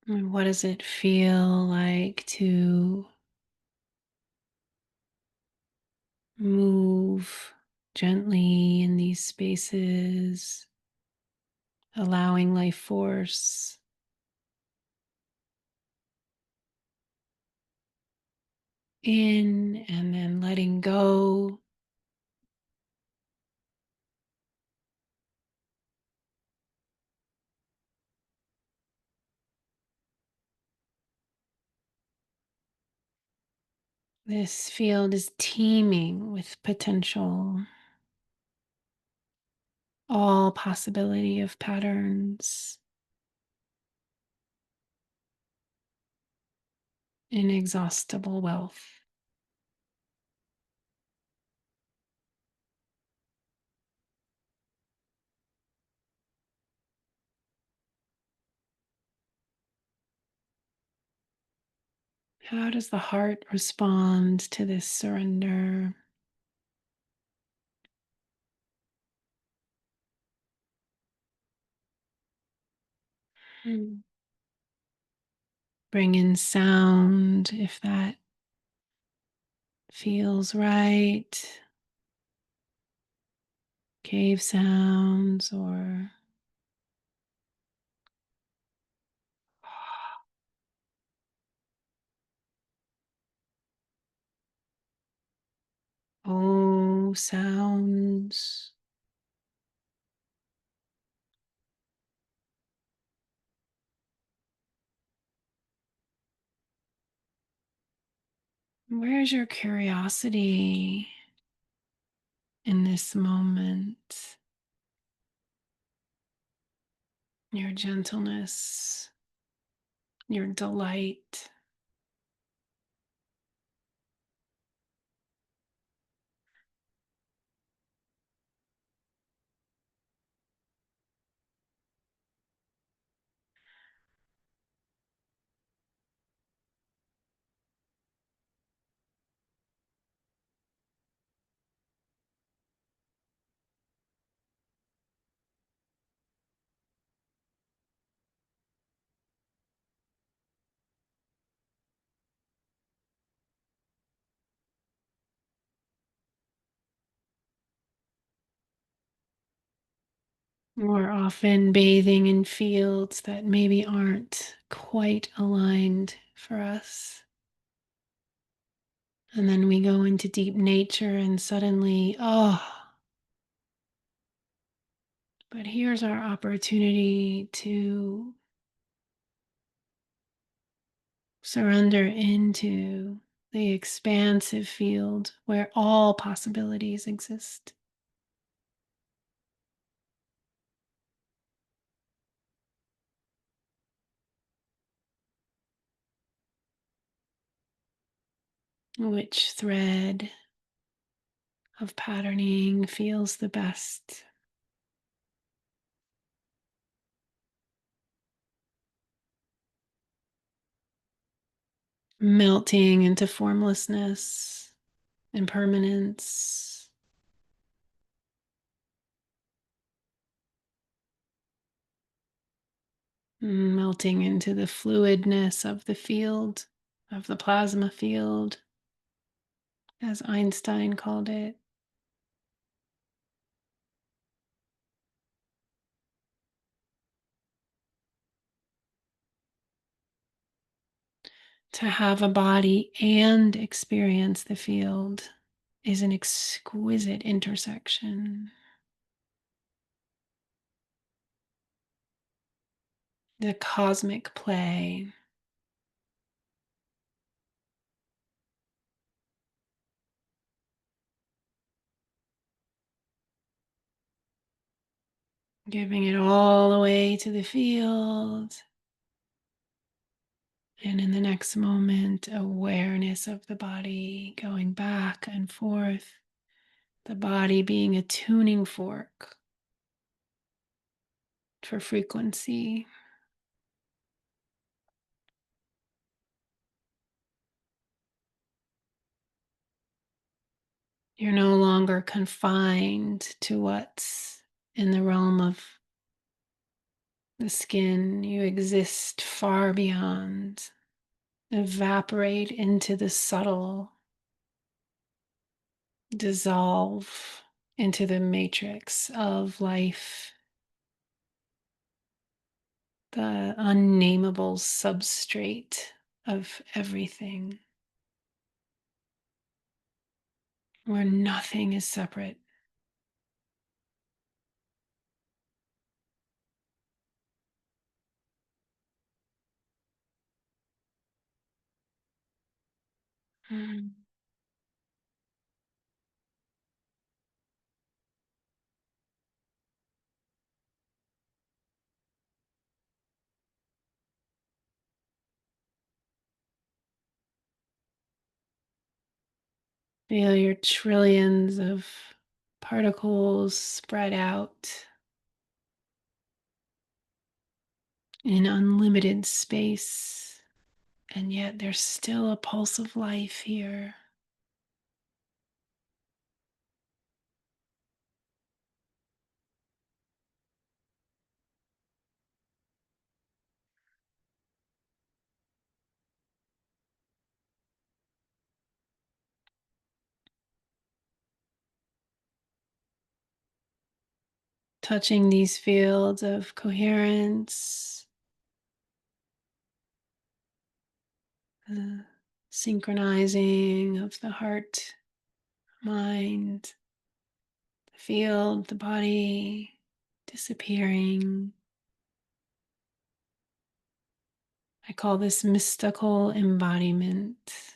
And what does it feel like to move gently in these spaces, allowing life force in and then letting go? This field is teeming with potential, all possibility of patterns, inexhaustible wealth. How does the heart respond to this surrender? Hmm. Bring in sound if that feels right. Cave sounds or oh sounds. Where's your curiosity in this moment? Your gentleness, your delight. We're often bathing in fields that maybe aren't quite aligned for us. And then we go into deep nature and suddenly, oh, But here's our opportunity to surrender into the expansive field where all possibilities exist. Which thread of patterning feels the best? Melting into formlessness, impermanence, melting into the fluidness of the field, of the plasma field, as Einstein called it. To have a body and experience the field is an exquisite intersection. The cosmic play. Giving it all away to the field. And in the next moment, awareness of the body going back and forth. The body being a tuning fork for frequency. You're no longer confined to what's in the realm of the skin. You exist far beyond. Evaporate into the subtle. Dissolve into the matrix of life. The unnameable substrate of everything, where nothing is separate. Mm. Feel your trillions of particles spread out in unlimited space, and yet there's still a pulse of life here. Touching these fields of coherence, synchronizing of the heart, mind, the field, the body, disappearing. I call this mystical embodiment.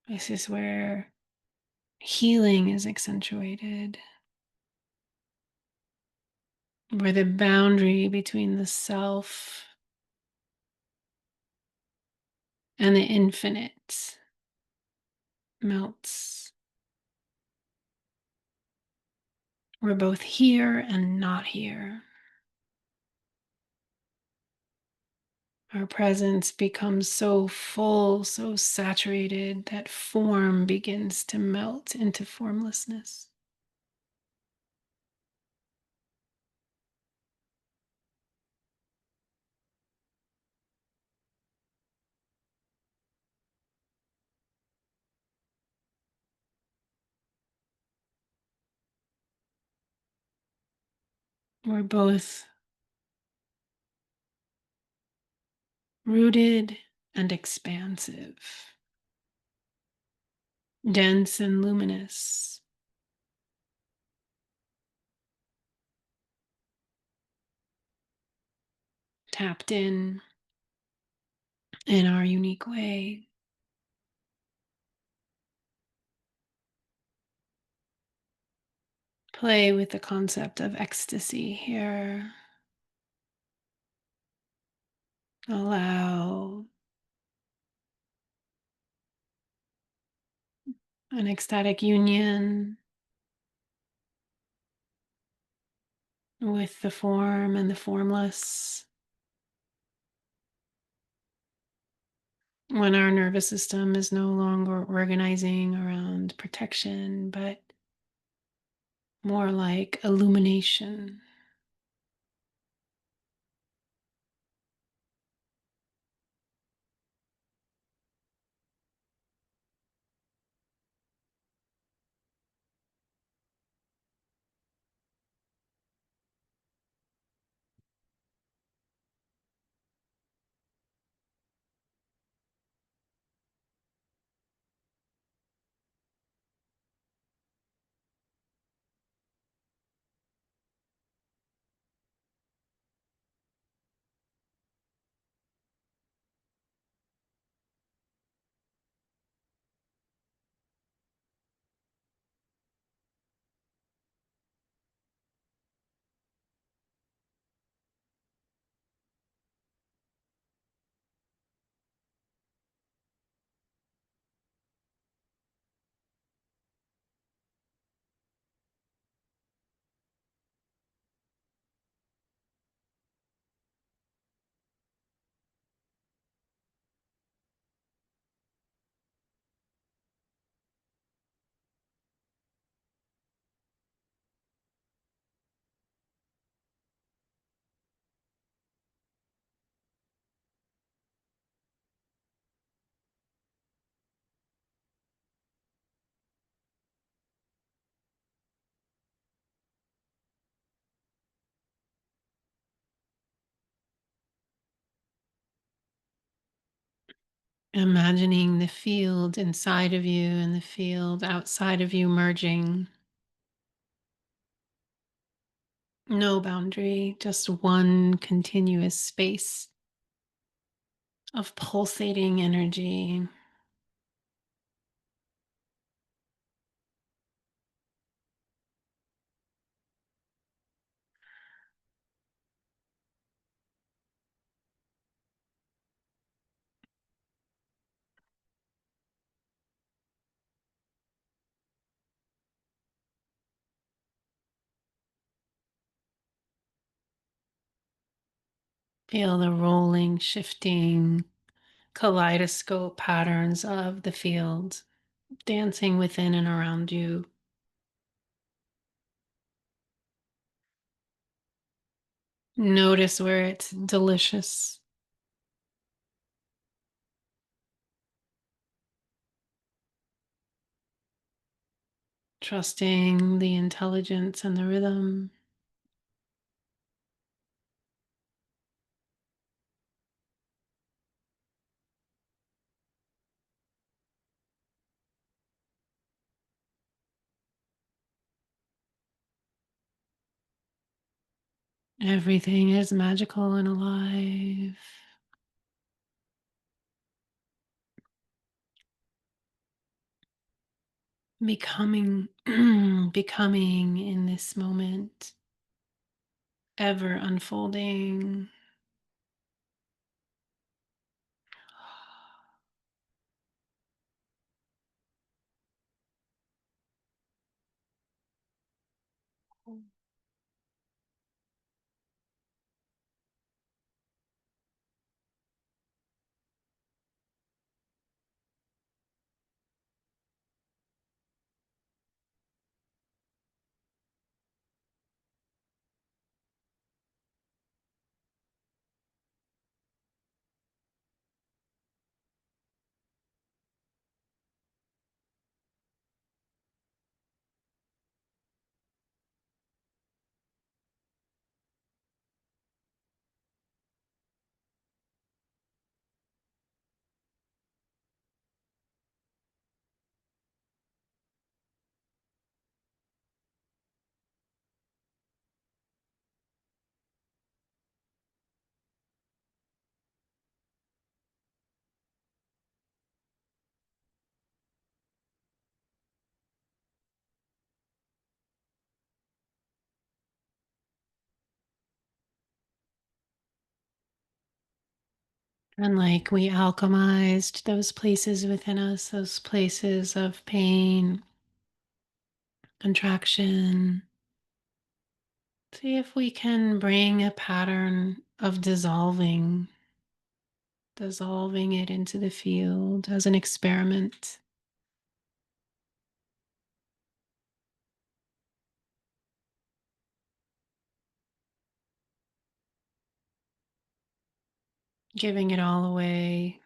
This is where healing is accentuated, where the boundary between the self and the infinite melts. We're both here and not here. Our presence becomes so full, so saturated that form begins to melt into formlessness. We're both rooted and expansive, dense and luminous, tapped in our unique way. Play with the concept of ecstasy here. Allow an ecstatic union with the form and the formless. When our nervous system is no longer organizing around protection, but more like illumination. Imagining the field inside of you and the field outside of you merging. No boundary, just one continuous space of pulsating energy. Feel the rolling, shifting kaleidoscope patterns of the field dancing within and around you. Notice where it's delicious. Trusting the intelligence and the rhythm. Everything is magical and alive. Becoming, becoming in this moment, ever unfolding. And like we alchemized those places within us, those places of pain, contraction. See if we can bring a pattern of dissolving it into the field as an experiment. Giving it all away.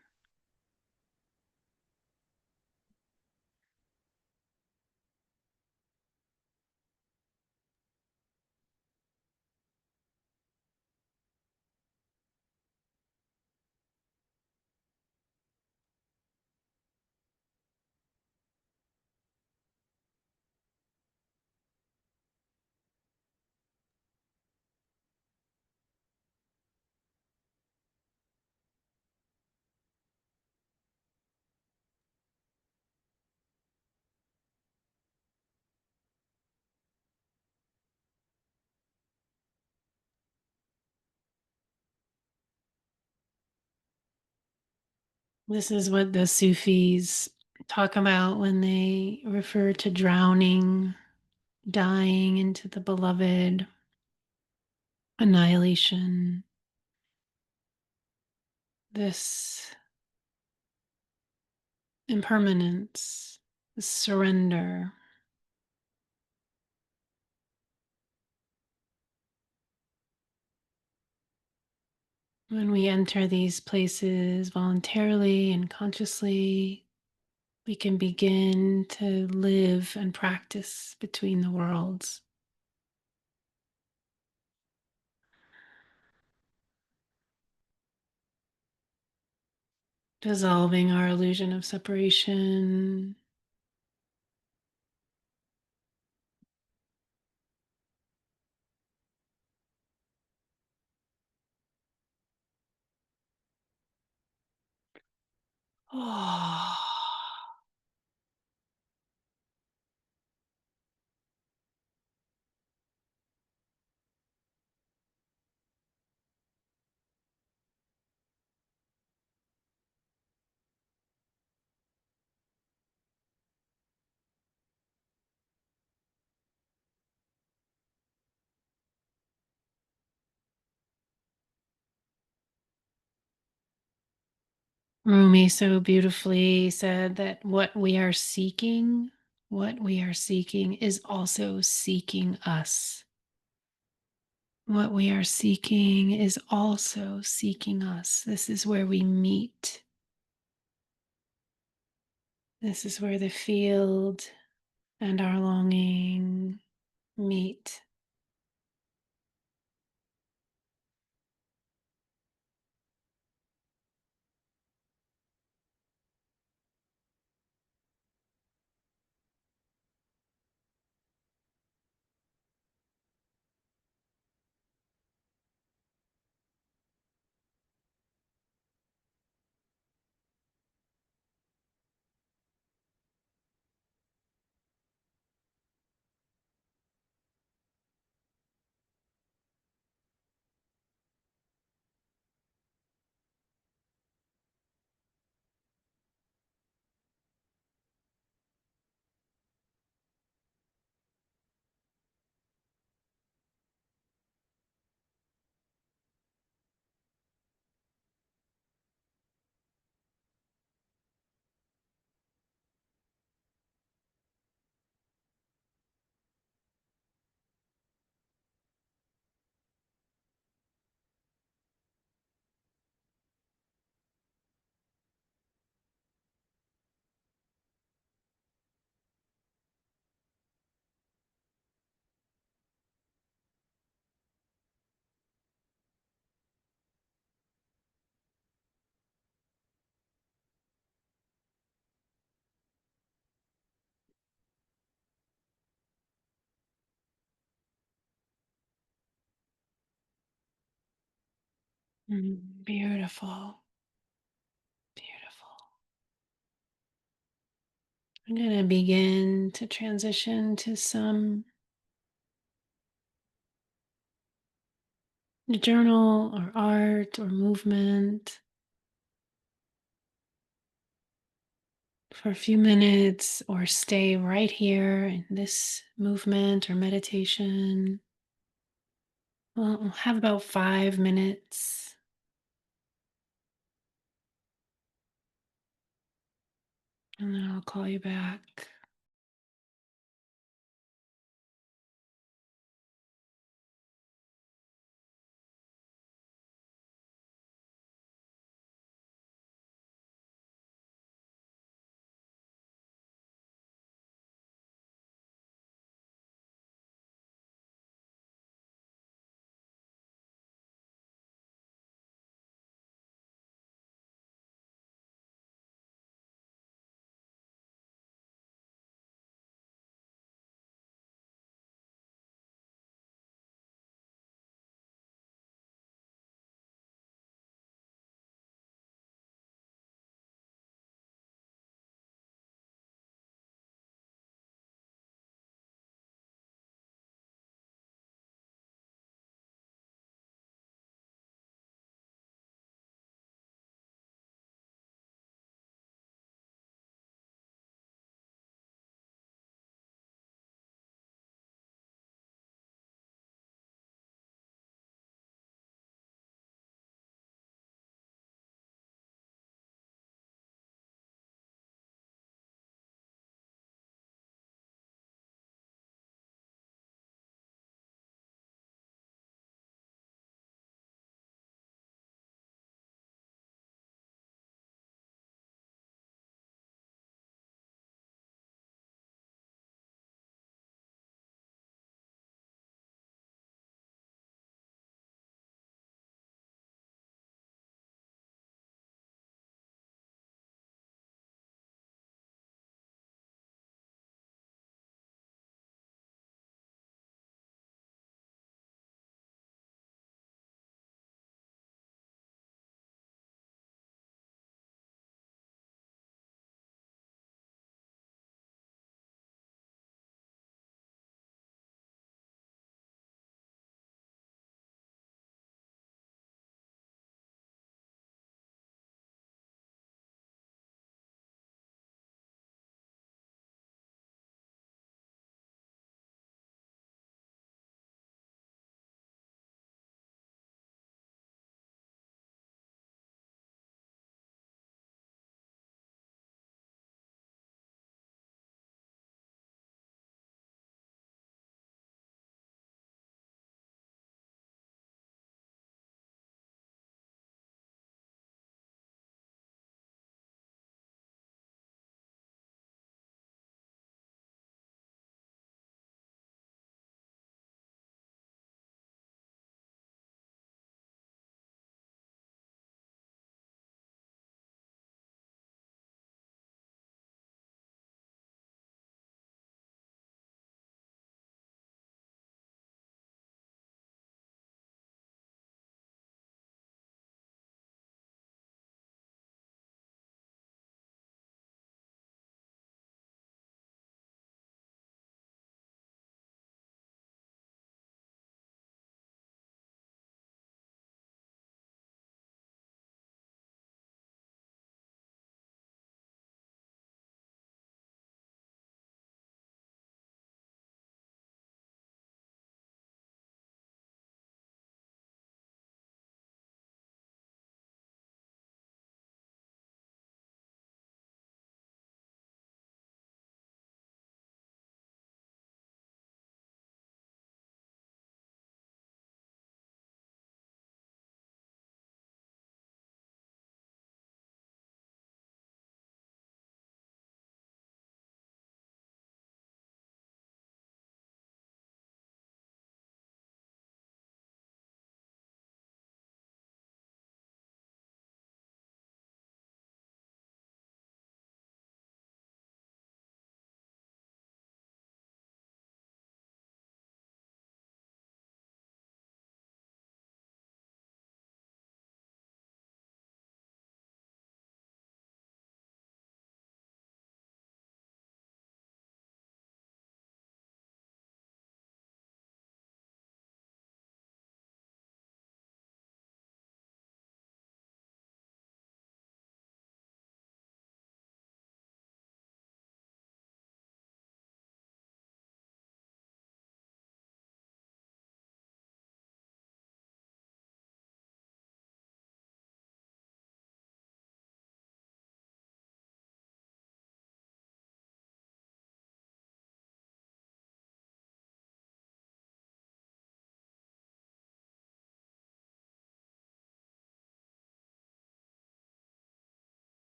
This is what the Sufis talk about when they refer to drowning, dying into the beloved, annihilation. This impermanence, this surrender. When we enter these places voluntarily and consciously, we can begin to live and practice between the worlds. Dissolving our illusion of separation. Oh. Rumi so beautifully said that what we are seeking is also seeking us. What we are seeking is also seeking us. This is where we meet. This is where the field and our longing meet. Beautiful. Beautiful. I'm going to begin to transition to some journal or art or movement. for a few minutes or stay right here in this movement or meditation. Well, we'll have about 5 minutes. And then I'll call you back.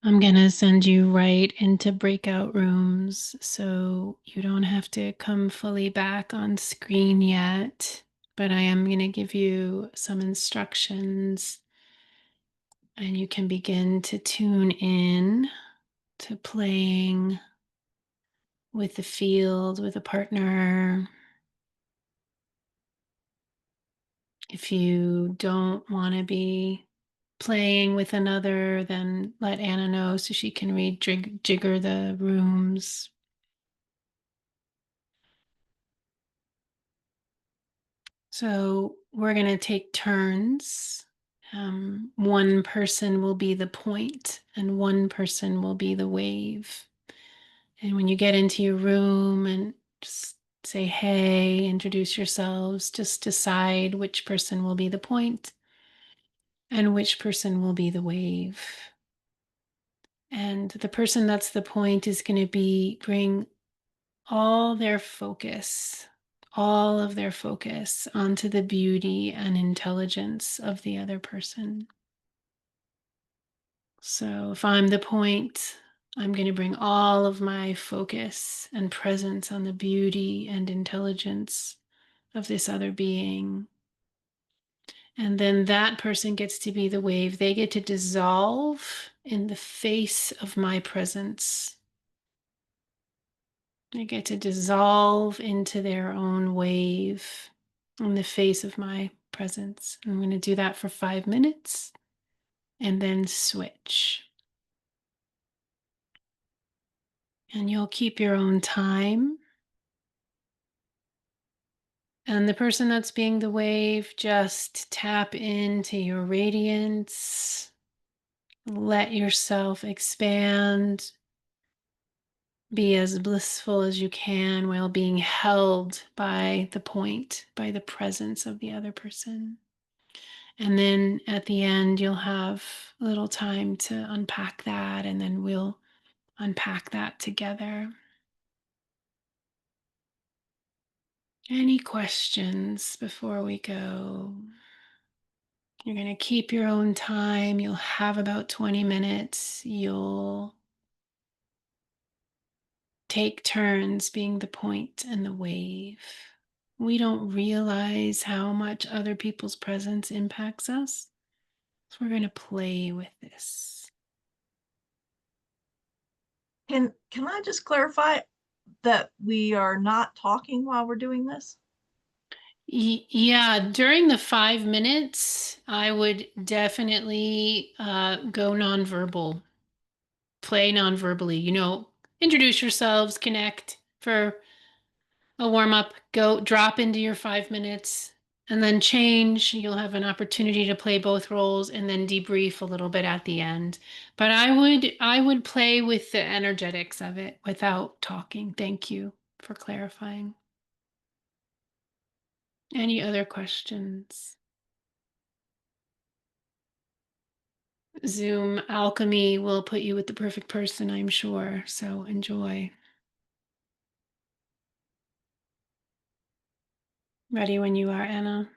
I'm going to send you right into breakout rooms so you don't have to come fully back on screen yet. But I am going to give you some instructions and you can begin to tune in to playing with the field, with a partner. If you don't want to be playing with another, then let Anna know so she can jigger the rooms. So we're going to take turns. One person will be the point and one person will be the wave. And when you get into your room and just say, hey, introduce yourselves, just decide which person will be the point and which person will be the wave. And the person that's the point is going to bring all their focus, all of their focus onto the beauty and intelligence of the other person. So if I'm the point, I'm going to bring all of my focus and presence on the beauty and intelligence of this other being. And then that person gets to be the wave. They get to dissolve in the face of my presence. They get to dissolve into their own wave in the face of my presence. I'm going to do that for 5 minutes and then switch. And you'll keep your own time. And the person that's being the wave, just tap into your radiance. Let yourself expand. Be as blissful as you can while being held by the point, by the presence of the other person. And then at the end, you'll have a little time to unpack that, and then we'll unpack that together. Any questions before we go? You're going to keep your own time. You'll have about 20 minutes. You'll take turns being the point and the wave. We don't realize how much other people's presence impacts us. So we're going to play with this. Can I just clarify that we are not talking while we're doing this? Yeah, during the 5 minutes, I would definitely go nonverbal, play nonverbally. Introduce yourselves, connect for a warm up, go drop into your 5 minutes, and then change. You'll have an opportunity to play both roles and then debrief a little bit at the end. But I would play with the energetics of it without talking. Thank you for clarifying. Any other questions? Zoom alchemy will put you with the perfect person, I'm sure. So enjoy. Ready when you are, Anna.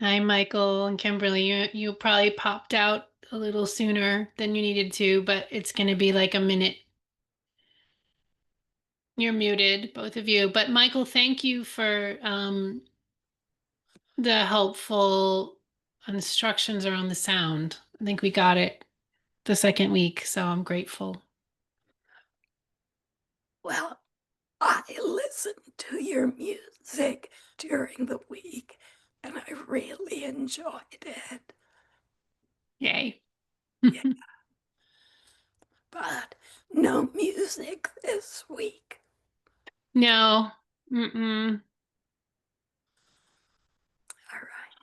Hi, Michael and Kimberly. You probably popped out a little sooner than you needed to, but it's going to be like a minute. You're muted, both of you. But Michael, thank you for the helpful instructions around the sound. I think we got it the second week, so I'm grateful. Well, I listened to your music during the week and I really enjoyed it. Yay. But no music this week. No. Mm-mm. All right.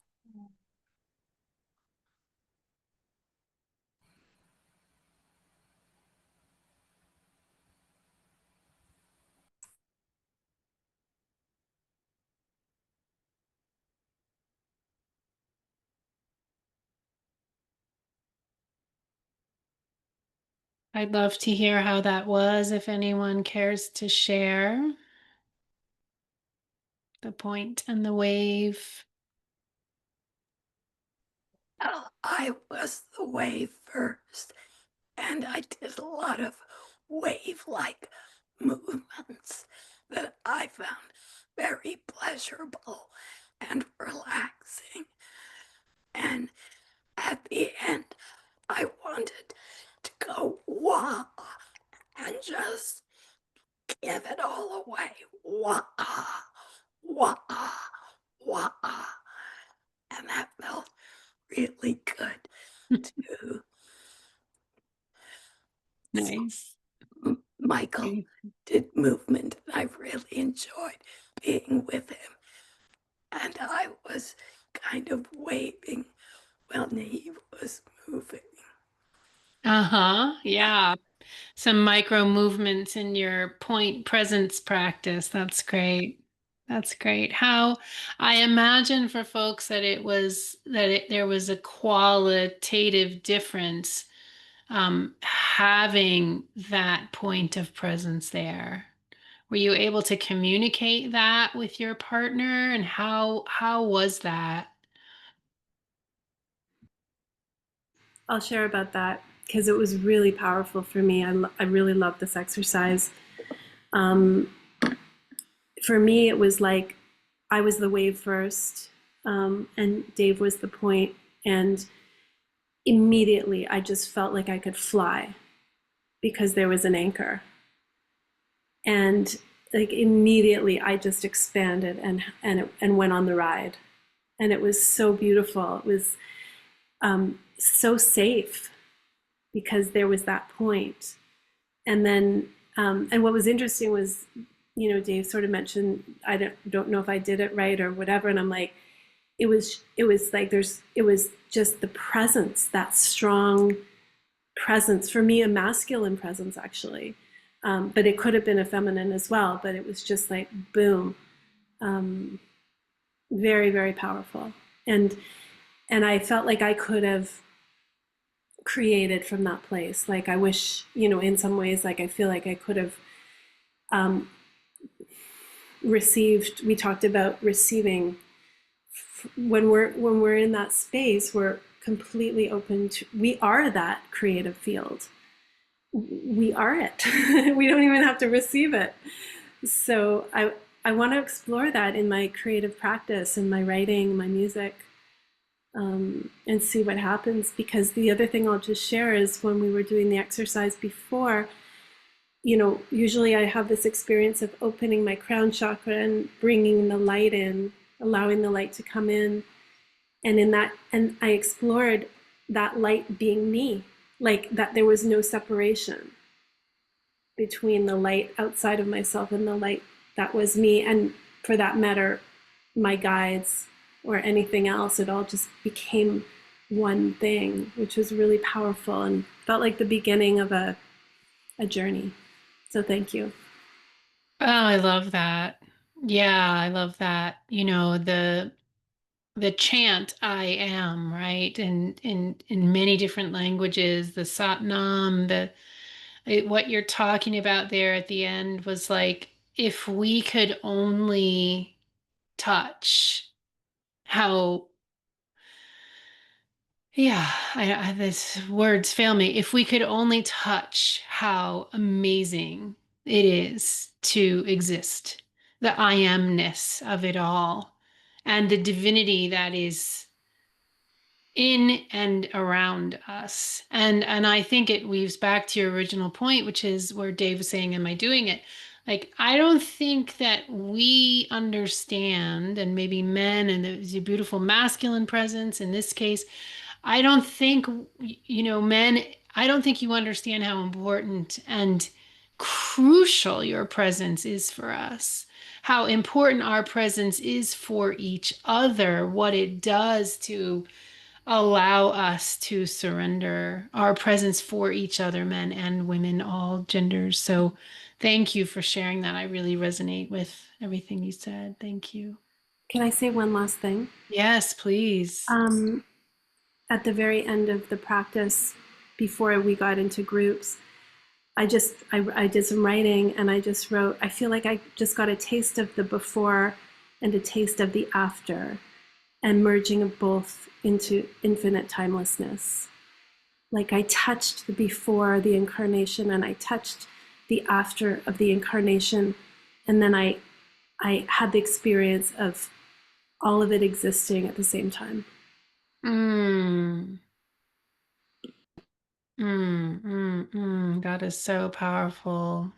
I'd love to hear how that was, if anyone cares to share the point and the wave. Well, I was the wave first, and I did a lot of wave-like movements that I found very pleasurable and relaxing. And at the end, I wanted to go wah and just give it all away. Wah, wah, wah. And that felt really good too. Nice. Michael did movement, and I really enjoyed being with him. And I was kind of waving when he was moving. Uh-huh. Yeah. Some micro movements in your point presence practice. That's great. That's great. How I imagine for folks that there was a qualitative difference having that point of presence there. Were you able to communicate that with your partner, and how was that? I'll share about that because it was really powerful for me. I really love this exercise. Um, for me, it was like I was the wave first, and Dave was the point, and immediately I just felt like I could fly because there was an anchor. And like immediately I just expanded and went on the ride. And it was so beautiful. It was so safe because there was that point. And then, and what was interesting was, Dave sort of mentioned, I don't know if I did it right or whatever. And I'm like, it was like it was just the presence, that strong presence, for me, a masculine presence actually. But it could have been a feminine as well, but it was just like, boom, very, very powerful. And I felt like I could have created from that place. Like I wish, in some ways, like I feel like I could have received. We talked about receiving. When we're in that space, we're completely open to. We are that creative field. We are it. We don't even have to receive it. So I want to explore that in my creative practice, in my writing, my music. And see what happens. Because the other thing I'll just share is when we were doing the exercise before, usually I have this experience of opening my crown chakra and bringing the light in, allowing the light to come in. And I explored that light being me, like that there was no separation between the light outside of myself and the light that was me. And for that matter, my guides, or anything else. It all just became one thing, which was really powerful and felt like the beginning of a journey. So thank you. Oh, I love that. Yeah, I love that. The chant I am, right? And in many different languages, the Satnam, what you're talking about there at the end was like, if we could only touch how, yeah, this words fail me. If we could only touch how amazing it is to exist, the I amness of it all, and the divinity that is in and around us. And I think it weaves back to your original point, which is where Dave was saying, am I doing it? Like, I don't think that we understand, and maybe men, and there's a beautiful masculine presence in this case. I don't think, men, I don't think you understand how important and crucial your presence is for us, how important our presence is for each other, what it does to allow us to surrender our presence for each other, men and women, all genders. So thank you for sharing that. I really resonate with everything you said. Thank you. Can I say one last thing? Yes, please. At the very end of the practice, before we got into groups, I did some writing and I just wrote, I feel like I just got a taste of the before and a taste of the after, and merging of both into infinite timelessness. Like I touched the before the incarnation and I touched the after of the incarnation. And then I had the experience of all of it existing at the same time. Mm. That is so powerful.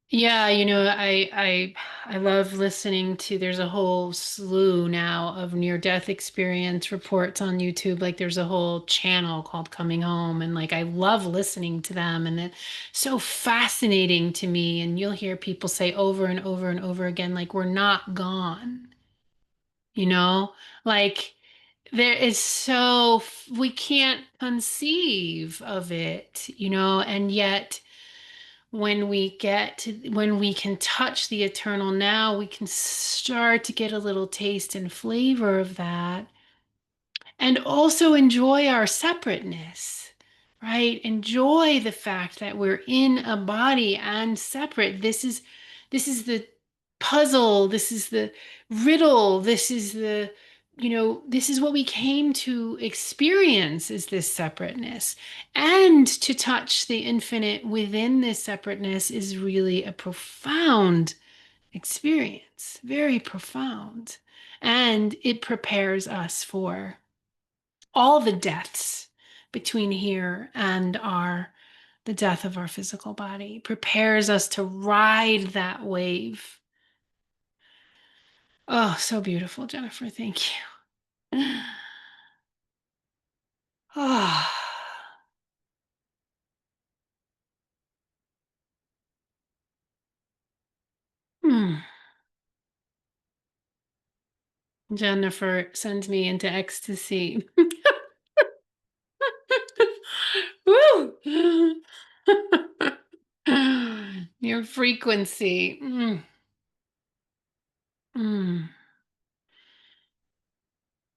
Yeah, I love listening to, there's a whole slew now of near-death experience reports on YouTube. Like there's a whole channel called Coming Home, and like I love listening to them, and it's so fascinating to me. And you'll hear people say over and over and over again, like we're not gone, you know? Like there is so we can't conceive of it, and yet when we can touch the eternal now, we can start to get a little taste and flavor of that, and also enjoy our separateness, right? Enjoy the fact that we're in a body and separate. This is the puzzle, this is the riddle, this is what we came to experience, is this separateness. And to touch the infinite within this separateness is really a profound experience, very profound. And it prepares us for all the deaths between here and the death of our physical body, prepares us to ride that wave. Oh, so beautiful, Jennifer. Thank you. Oh. Hmm. Jennifer sends me into ecstasy. Woo! Your frequency. Mm.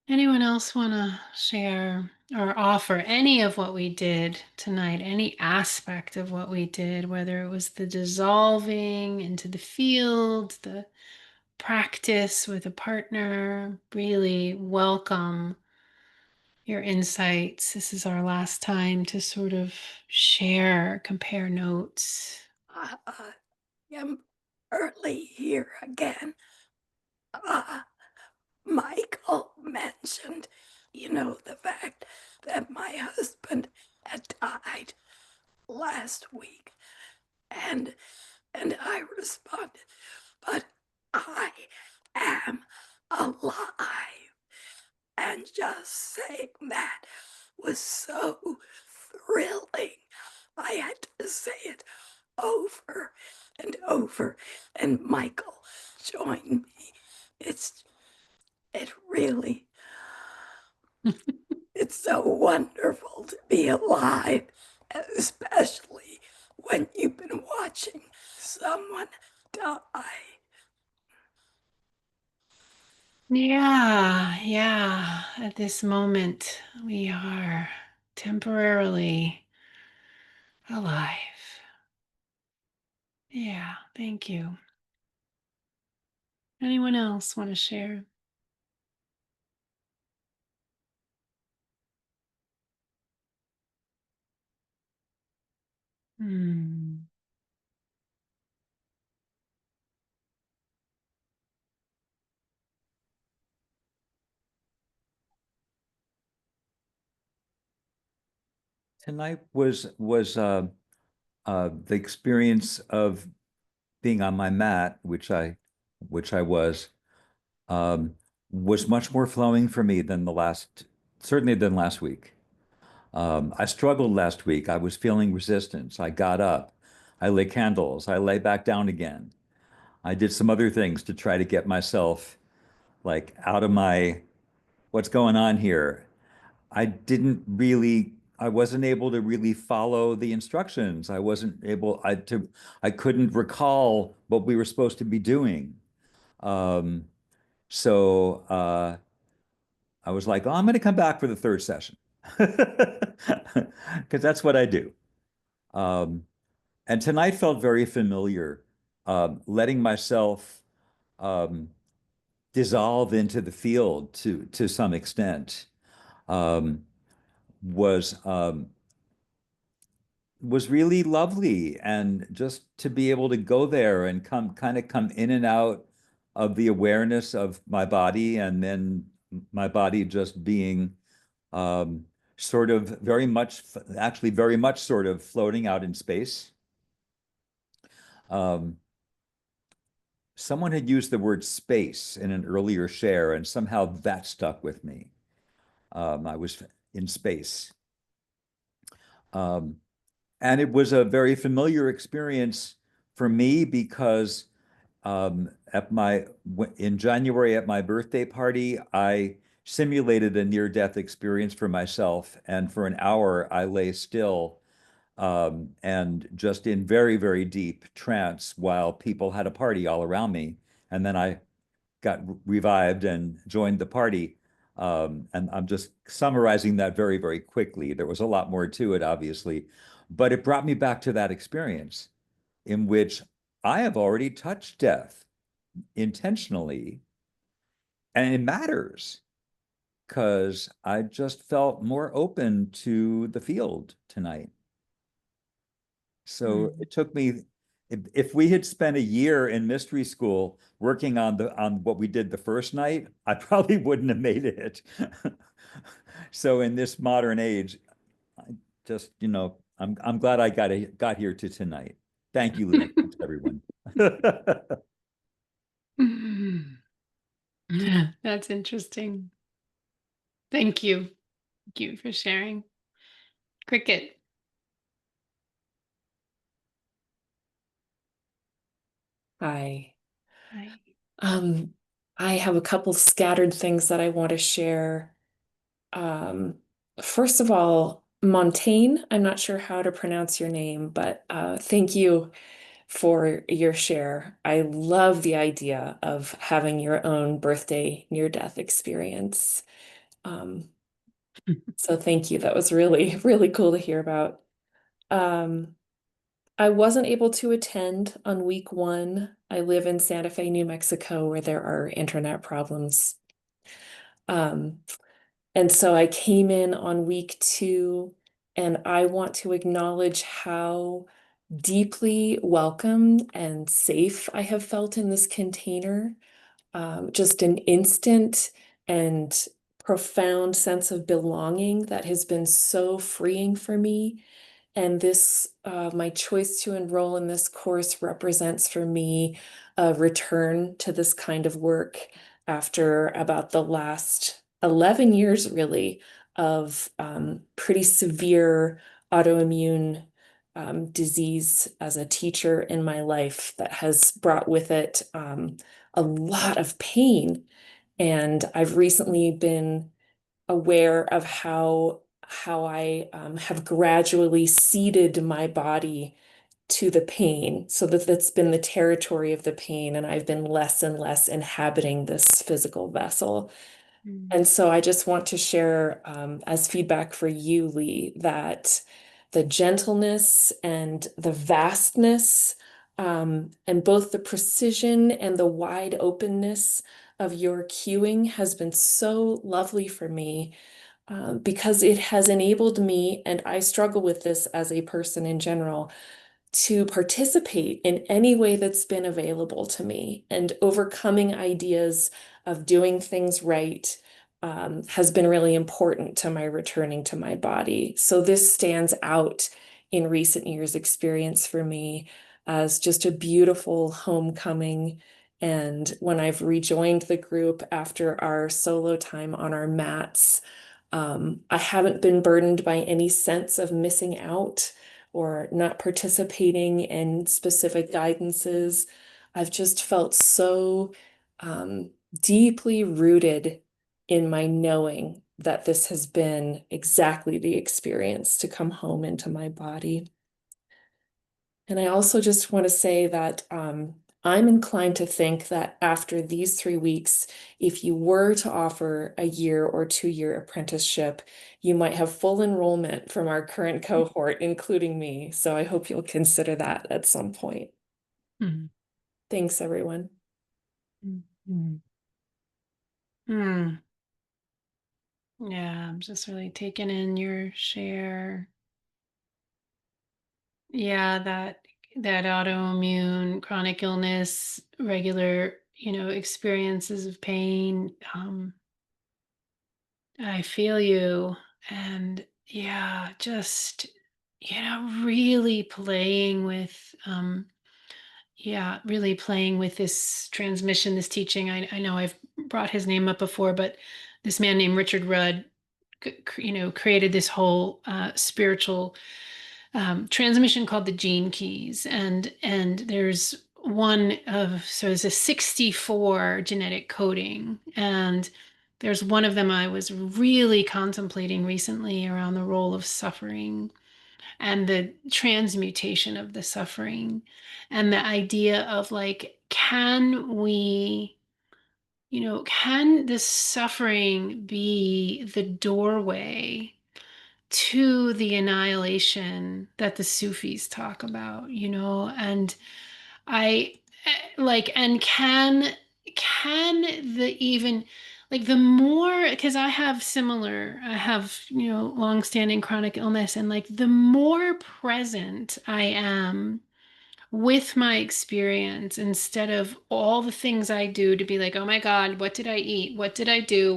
Anyone else want to share or offer any of what we did tonight, any aspect of what we did, whether it was the dissolving into the field, the practice with a partner? Really welcome your insights. This is our last time to sort of share, compare notes. I am early here again. Michael mentioned, the fact that my husband had died last week, and I responded, but I am alive. And just saying that was so thrilling. I had to say it over and over, and Michael joined me. It really, it's so wonderful to be alive, especially when you've been watching someone die. Yeah. At this moment, we are temporarily alive. Yeah, thank you. Anyone else want to share? Hmm. Tonight was the experience of being on my mat, which I um, was much more flowing for me than certainly than last week. I struggled last week. I was feeling resistance. I got up. I lit candles. I lay back down again. I did some other things to try to get myself like out of my what's going on here. I wasn't able to really follow the instructions. I couldn't recall what we were supposed to be doing. Um, so I was like, oh, I'm going to come back for the third session because that's what I do. Um, and tonight felt very familiar, letting myself um, dissolve into the field to some extent um, was was really lovely, and just to be able to go there and come in and out of the awareness of my body, and then my body just being um, sort of actually very much sort of floating out in space. Um, Someone had used the word space in an earlier share, and somehow that stuck with me. I was in space. Um, and it was a very familiar experience for me because in January at my birthday party, I simulated a near-death experience for myself, and for an hour I lay still and just in very, very deep trance while people had a party all around me. And then I got revived and joined the party. And I'm just summarizing that very, very quickly. There was a lot more to it, obviously, but it brought me back to that experience in which I have already touched death intentionally, and it matters because I just felt more open to the field tonight. So it took me, if we had spent a year in mystery school working on what we did the first night, I probably wouldn't have made it. So in this modern age, I just, I'm glad I got here to tonight. Thank you, Lynn. Thanks, everyone. That's interesting. Thank you. Thank you for sharing. Cricket. Hi. Hi. Um, I have a couple scattered things that I want to share. Um, First of all, Montaigne, I'm not sure how to pronounce your name, but thank you for your share. I love the idea of having your own birthday near-death experience. Um, so thank you. That was really, really cool to hear about. Um, I wasn't able to attend on week one. I live in Santa Fe, New Mexico, where there are internet problems. Um, and so I came in on week two, and I want to acknowledge how deeply welcome and safe I have felt in this container. Just an instant and profound sense of belonging that has been so freeing for me. And my choice to enroll in this course represents for me a return to this kind of work after about the last 11 years, really, of pretty severe autoimmune disease as a teacher in my life that has brought with it a lot of pain. And I've recently been aware of how I have gradually ceded my body to the pain, so that that's been the territory of the pain, and I've been less and less inhabiting this physical vessel. And so I just want to share as feedback for you, Lee, that the gentleness and the vastness, and both the precision and the wide openness of your cueing has been so lovely for me, because it has enabled me, and I struggle with this as a person in general, to participate in any way that's been available to me. And overcoming ideas of doing things right has been really important to my returning to my body. So this stands out in recent years' experience for me as just a beautiful homecoming. And when I've rejoined the group after our solo time on our mats, I haven't been burdened by any sense of missing out or not participating in specific guidances. I've just felt so deeply rooted in my knowing that this has been exactly the experience to come home into my body. And I also just want to say that I'm inclined to think that after these 3 weeks, if you were to offer a year or 2-year apprenticeship, you might have full enrollment from our current cohort, including me. So I hope you'll consider that at some point. Mm-hmm. Thanks, everyone. Mm-hmm. Mm. Yeah, I'm just really taking in your share. Yeah, that autoimmune chronic illness, regular, experiences of pain. I feel you. And yeah, just, really playing with, really playing with this transmission, this teaching. I know I've brought his name up before, but this man named Richard Rudd, created this whole spiritual transmission called the gene keys, and there's there's a 64 genetic coding, and there's one of them I was really contemplating recently around the role of suffering and the transmutation of the suffering, and the idea of like, can the suffering be the doorway to the annihilation that the Sufis talk about, and I and can the even like the more, because I have, long-standing chronic illness, and like the more present I am with my experience, instead of all the things I do to be like, oh my God, what did I eat? What did I do?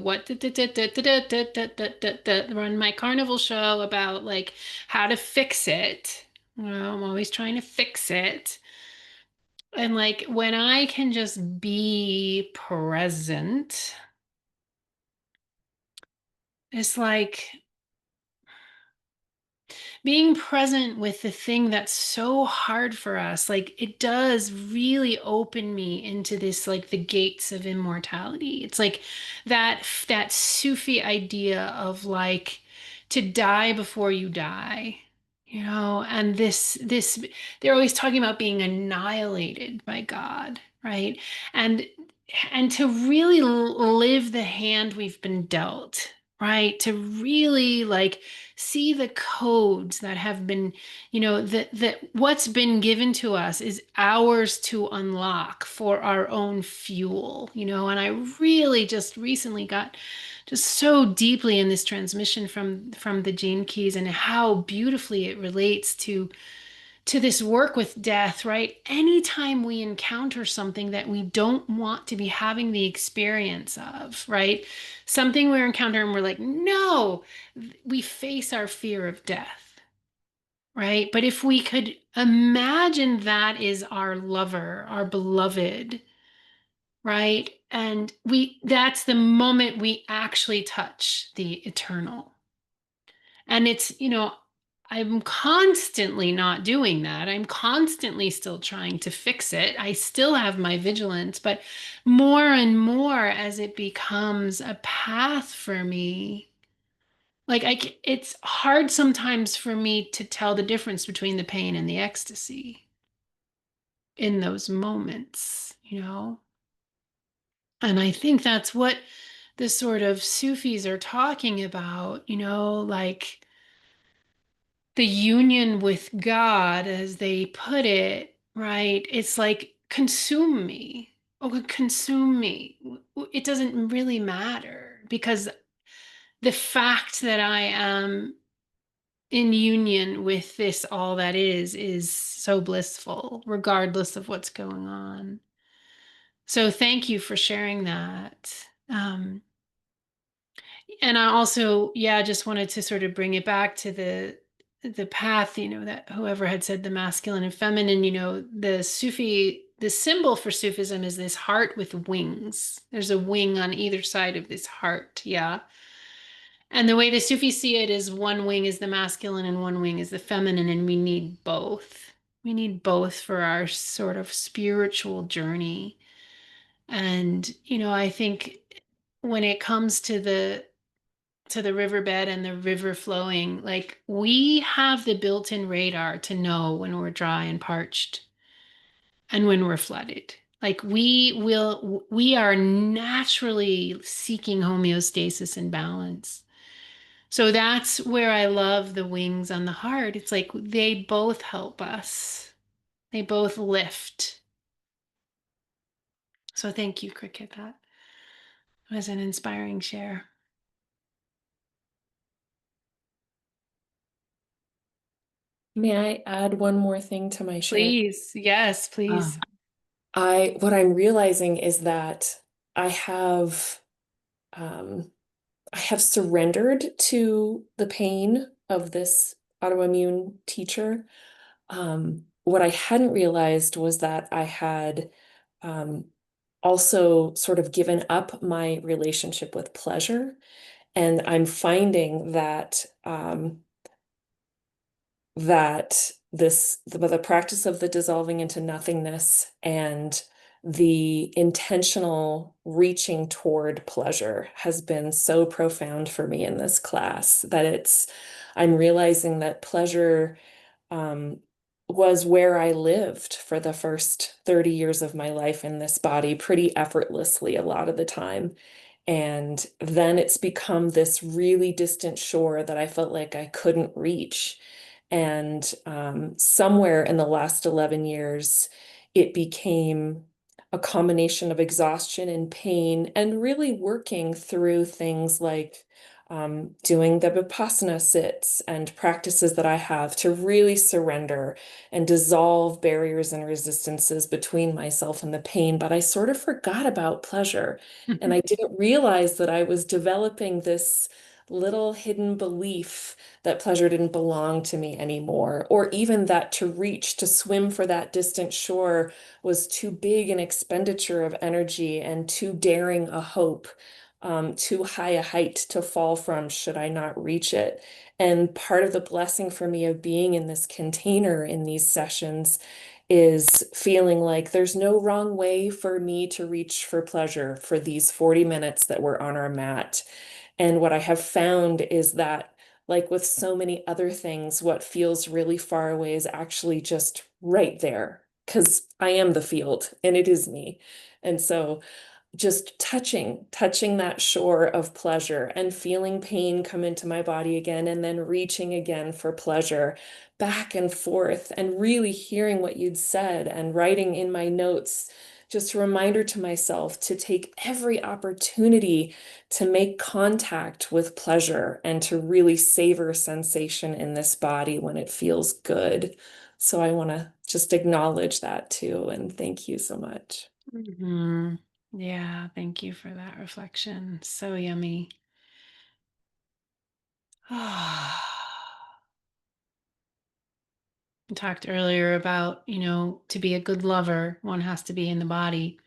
Run my carnival show about like how to fix it. I'm always trying to fix it. And like when I can just be present, it's like being present with the thing that's so hard for us. Like it does really open me into this, like the gates of immortality. It's like that Sufi idea of like to die before you die, and this they're always talking about being annihilated by God, right? And to really live the hand we've been dealt, right? To really like see the codes that have been, that what's been given to us is ours to unlock for our own fuel, and I really just recently got just so deeply in this transmission from the gene keys, and how beautifully it relates to this work with death, right? Anytime we encounter something that we don't want to be having the experience of, right? Something we're encountering, we're like, no, we face our fear of death, right? But if we could imagine that is our lover, our beloved, right? And that's the moment we actually touch the eternal. And it's, I'm constantly not doing that. I'm constantly still trying to fix it. I still have my vigilance, but more and more as it becomes a path for me, like it's hard sometimes for me to tell the difference between the pain and the ecstasy in those moments. And I think that's what the sort of Sufis are talking about, like the union with God, as they put it, right? It's like, consume me. Oh, consume me. It doesn't really matter, because the fact that I am in union with this all that is so blissful, regardless of what's going on. So thank you for sharing that. And I also, yeah, just wanted to sort of bring it back to the path, that whoever had said the masculine and feminine, the symbol for Sufism is this heart with wings. There's a wing on either side of this heart. Yeah. And the way the Sufis see it is one wing is the masculine and one wing is the feminine, and we need both. We need both for our sort of spiritual journey. And, I think when it comes to the riverbed and the river flowing, like we have the built-in radar to know when we're dry and parched and when we're flooded. Like we are naturally seeking homeostasis and balance. So that's where I love the wings on the heart. It's like they both help us. They both lift. So thank you, Cricket. That was an inspiring share. May I add one more thing to my share? Please. Yes, please. What I'm realizing is that I have um, I have surrendered to the pain of this autoimmune teacher. What I hadn't realized was that I had um, also sort of given up my relationship with pleasure. And I'm finding that the practice of the dissolving into nothingness and the intentional reaching toward pleasure has been so profound for me in this class that I'm realizing that pleasure um, was where I lived for the first 30 years of my life in this body pretty effortlessly a lot of the time. And then it's become this really distant shore that I felt like I couldn't reach. And somewhere in the last 11 years, it became a combination of exhaustion and pain, and really working through things like doing the Vipassana sits and practices that I have to really surrender and dissolve barriers and resistances between myself and the pain. But I sort of forgot about pleasure. And I didn't realize that I was developing this little hidden belief that pleasure didn't belong to me anymore, or even that to reach, to swim for that distant shore was too big an expenditure of energy and too daring a hope, too high a height to fall from should I not reach it. And part of the blessing for me of being in this container in these sessions is feeling like there's no wrong way for me to reach for pleasure for these 40 minutes that we're on our mat. And what I have found is that, like with so many other things, what feels really far away is actually just right there because I am the field and it is me. And so just touching that shore of pleasure and feeling pain come into my body again, and then reaching again for pleasure, back and forth, and really hearing what you'd said and writing in my notes, just a reminder to myself to take every opportunity to make contact with pleasure and to really savor sensation in this body when it feels good. So I want to just acknowledge that too, and thank you so much. Mhm. Yeah, thank you for that reflection. So yummy. I talked earlier about, to be a good lover, one has to be in the body.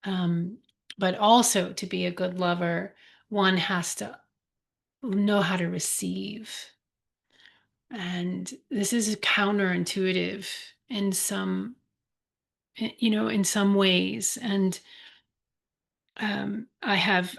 Um, but also to be a good lover, one has to know how to receive. And this is counterintuitive in in some ways. And I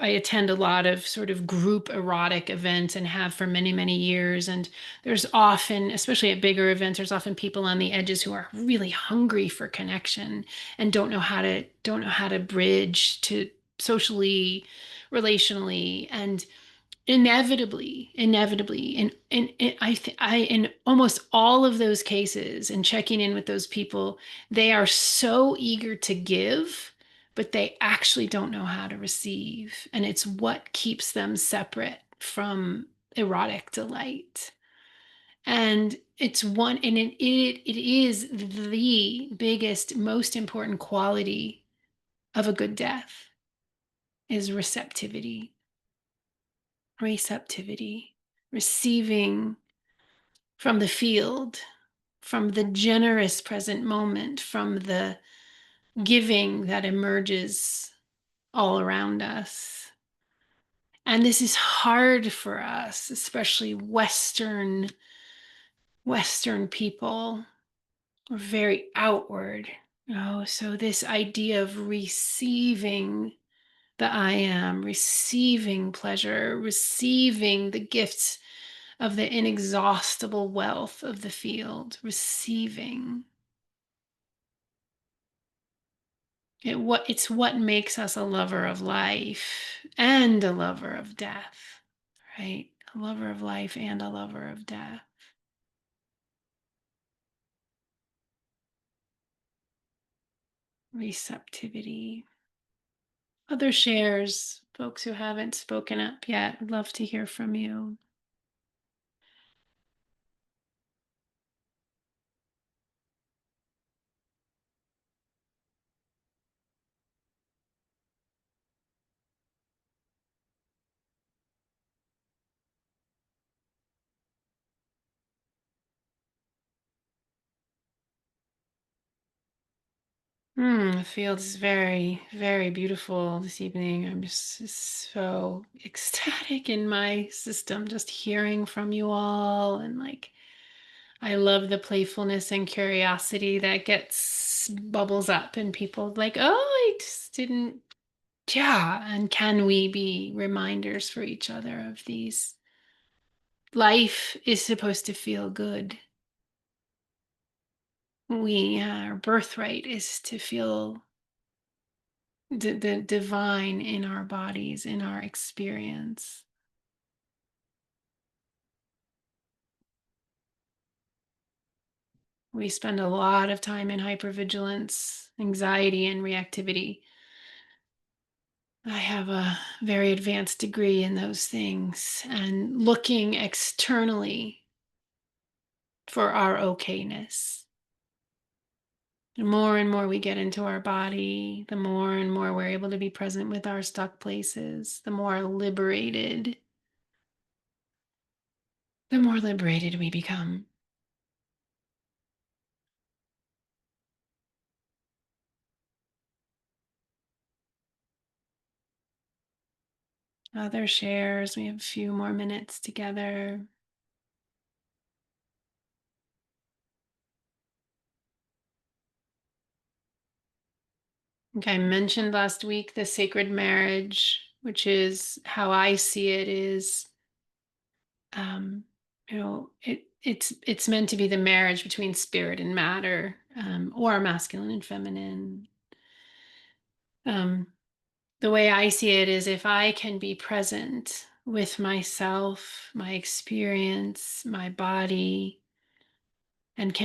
attend a lot of sort of group erotic events and have for many, many years. And there's often, especially at bigger events, there's often people on the edges who are really hungry for connection and don't know how to bridge to socially, relationally, and inevitably, in almost all of those cases, and checking in with those people, they are so eager to give, but they actually don't know how to receive, and it's what keeps them separate from erotic delight. And it is the biggest, most important quality of a good death is receptivity, receiving from the field, from the generous present moment, from the giving that emerges all around us. And this is hard for us, especially Western people. We're very outward. So this idea of receiving the I am, receiving pleasure, receiving the gifts of the inexhaustible wealth of the field, receiving. It's what makes us a lover of life and a lover of death, right? A lover of life and a lover of death. Receptivity. Other shares, folks who haven't spoken up yet, I'd love to hear from you. The field is very, very beautiful this evening. I'm just so ecstatic in my system, just hearing from you all. And like, I love the playfulness and curiosity that gets bubbles up in people like, oh, I just didn't. Yeah. And can we be reminders for each other of these? Life is supposed to feel good. Our birthright is to feel the divine in our bodies, in our experience. We spend a lot of time in hypervigilance, anxiety, and reactivity. I have a very advanced degree in those things, and looking externally for our okayness. The more and more we get into our body, the more and more we're able to be present with our stuck places, the more liberated we become. Other shares, we have a few more minutes together. Okay, I mentioned last week the sacred marriage, which is how I see it is, it's meant to be the marriage between spirit and matter, or masculine and feminine. The way I see it is if I can be present with myself, my experience, my body, and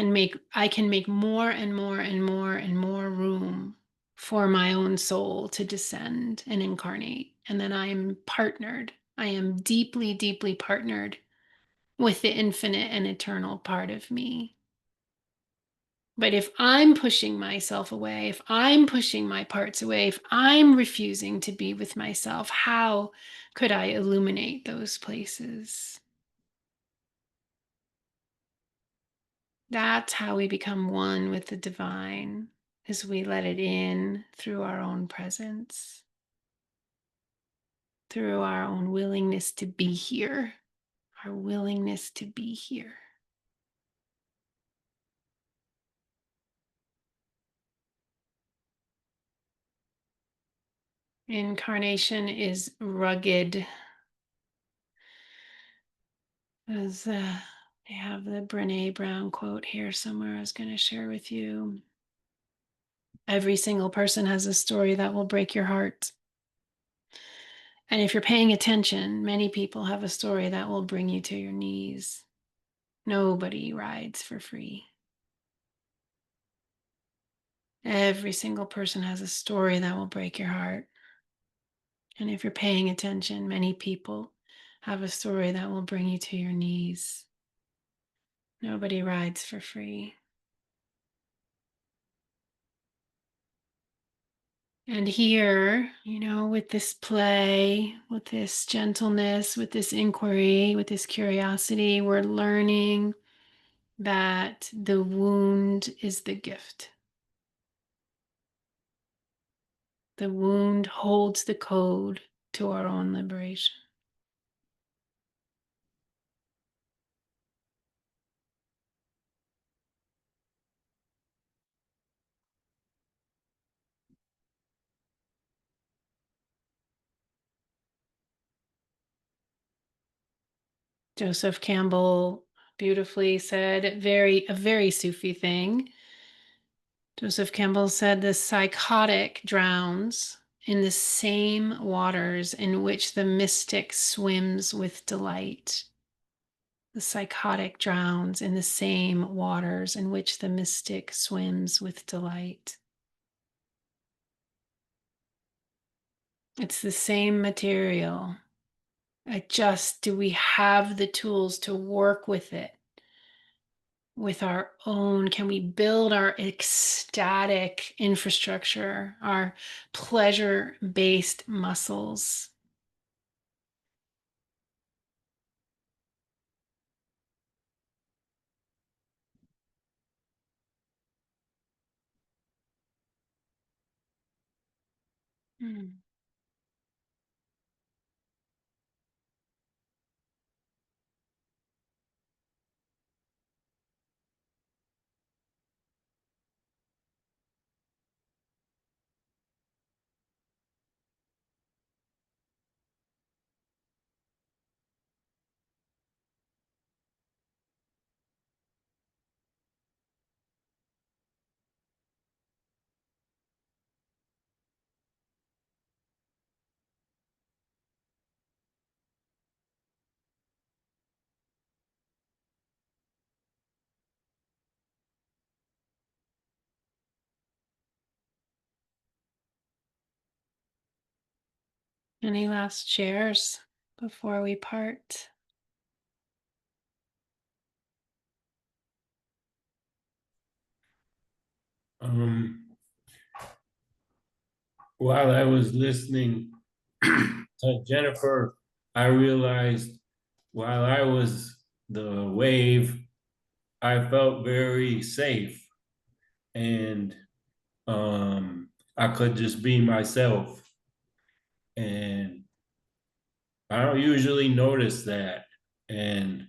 I can make more and more and more and more room for my own soul to descend and incarnate. And then I am partnered. I am deeply, deeply partnered with the infinite and eternal part of me. But if I'm pushing myself away, if I'm pushing my parts away, if I'm refusing to be with myself, how could I illuminate those places? That's how we become one with the divine, as we let it in through our own presence, through our own willingness to be here, our willingness to be here. Incarnation is rugged. As I have the Brene Brown quote here somewhere I was going to share with you. Every single person has a story that will break your heart. And if you're paying attention, many people have a story that will bring you to your knees. Nobody rides for free. Every single person has a story that will break your heart. And if you're paying attention, many people have a story that will bring you to your knees. Nobody rides for free. And here, with this play, with this gentleness, with this inquiry, with this curiosity, we're learning that the wound is the gift. The wound holds the code to our own liberation. Joseph Campbell beautifully said a very Sufi thing. Joseph Campbell said the psychotic drowns in the same waters in which the mystic swims with delight. The psychotic drowns in the same waters in which the mystic swims with delight. It's the same material. Do we have the tools to work with it? With our own, can we build our ecstatic infrastructure, our pleasure-based muscles? Hmm. Any last shares before we part? While I was listening to Jennifer, I realized while I was the wave, I felt very safe, and I could just be myself. And I don't usually notice that. And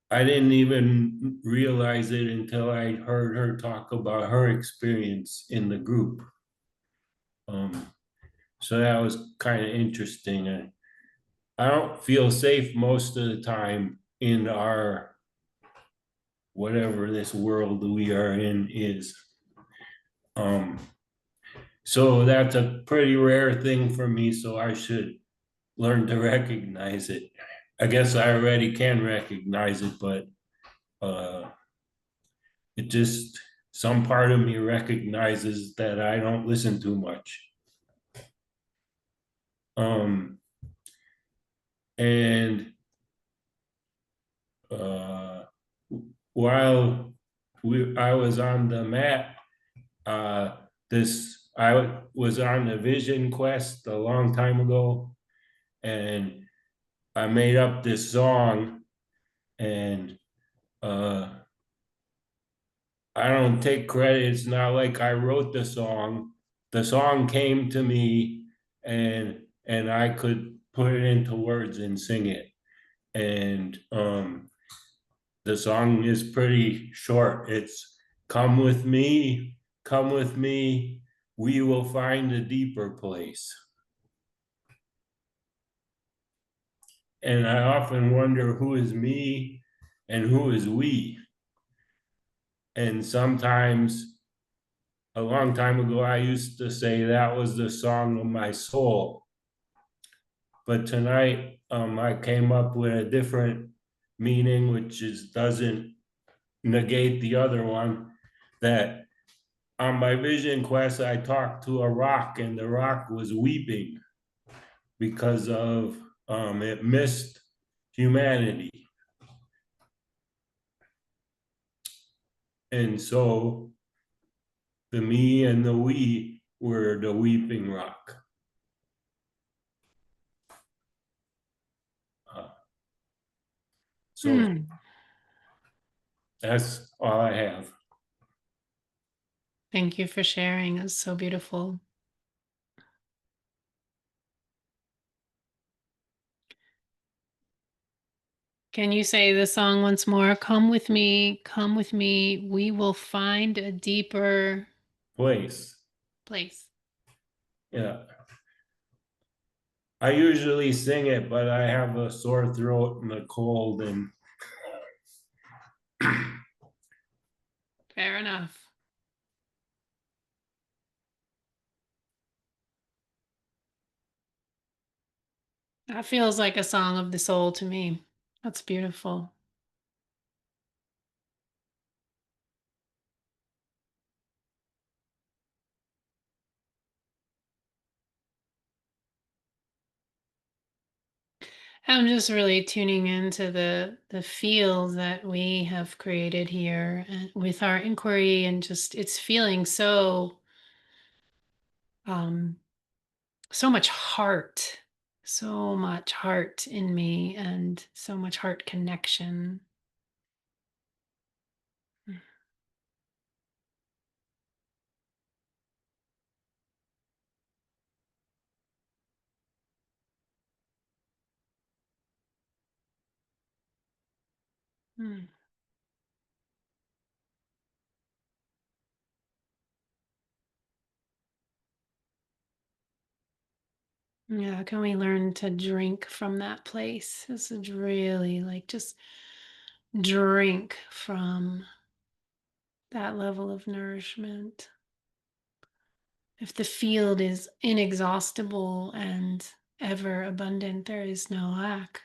I didn't even realize it until I heard her talk about her experience in the group. So that was kind of interesting. I don't feel safe most of the time in our whatever this world we are in is. So that's a pretty rare thing for me. So I should learn to recognize it. I guess I already can recognize it, but it just some part of me recognizes that I don't listen too much. And while I was on the mat, I was on a vision quest a long time ago, and I made up this song, and I don't take credit. It's not like I wrote the song. The song came to me, and I could put it into words and sing it. And the song is pretty short. It's come with me, we will find a deeper place. And I often wonder who is me and who is we. And sometimes, a long time ago, I used to say that was the song of my soul. But tonight, I came up with a different meaning, which doesn't negate the other one. That on my vision quest, I talked to a rock, and the rock was weeping because of it missed humanity. And so the me and the we were the weeping rock. So that's all I have. Thank you for sharing. It's so beautiful. Can you say the song once more? Come with me, we will find a deeper Place. place. Yeah. I usually sing it, but I have a sore throat and a cold, and Fair enough. That feels like a song of the soul to me. That's beautiful. I'm just really tuning into the field that we have created here and with our inquiry, and just it's feeling um so much heart in me, and so much heart connection. Mm. Yeah, can we learn to drink from that place? This is really like just drink from that level of nourishment. If the field is inexhaustible and ever abundant, there is no lack.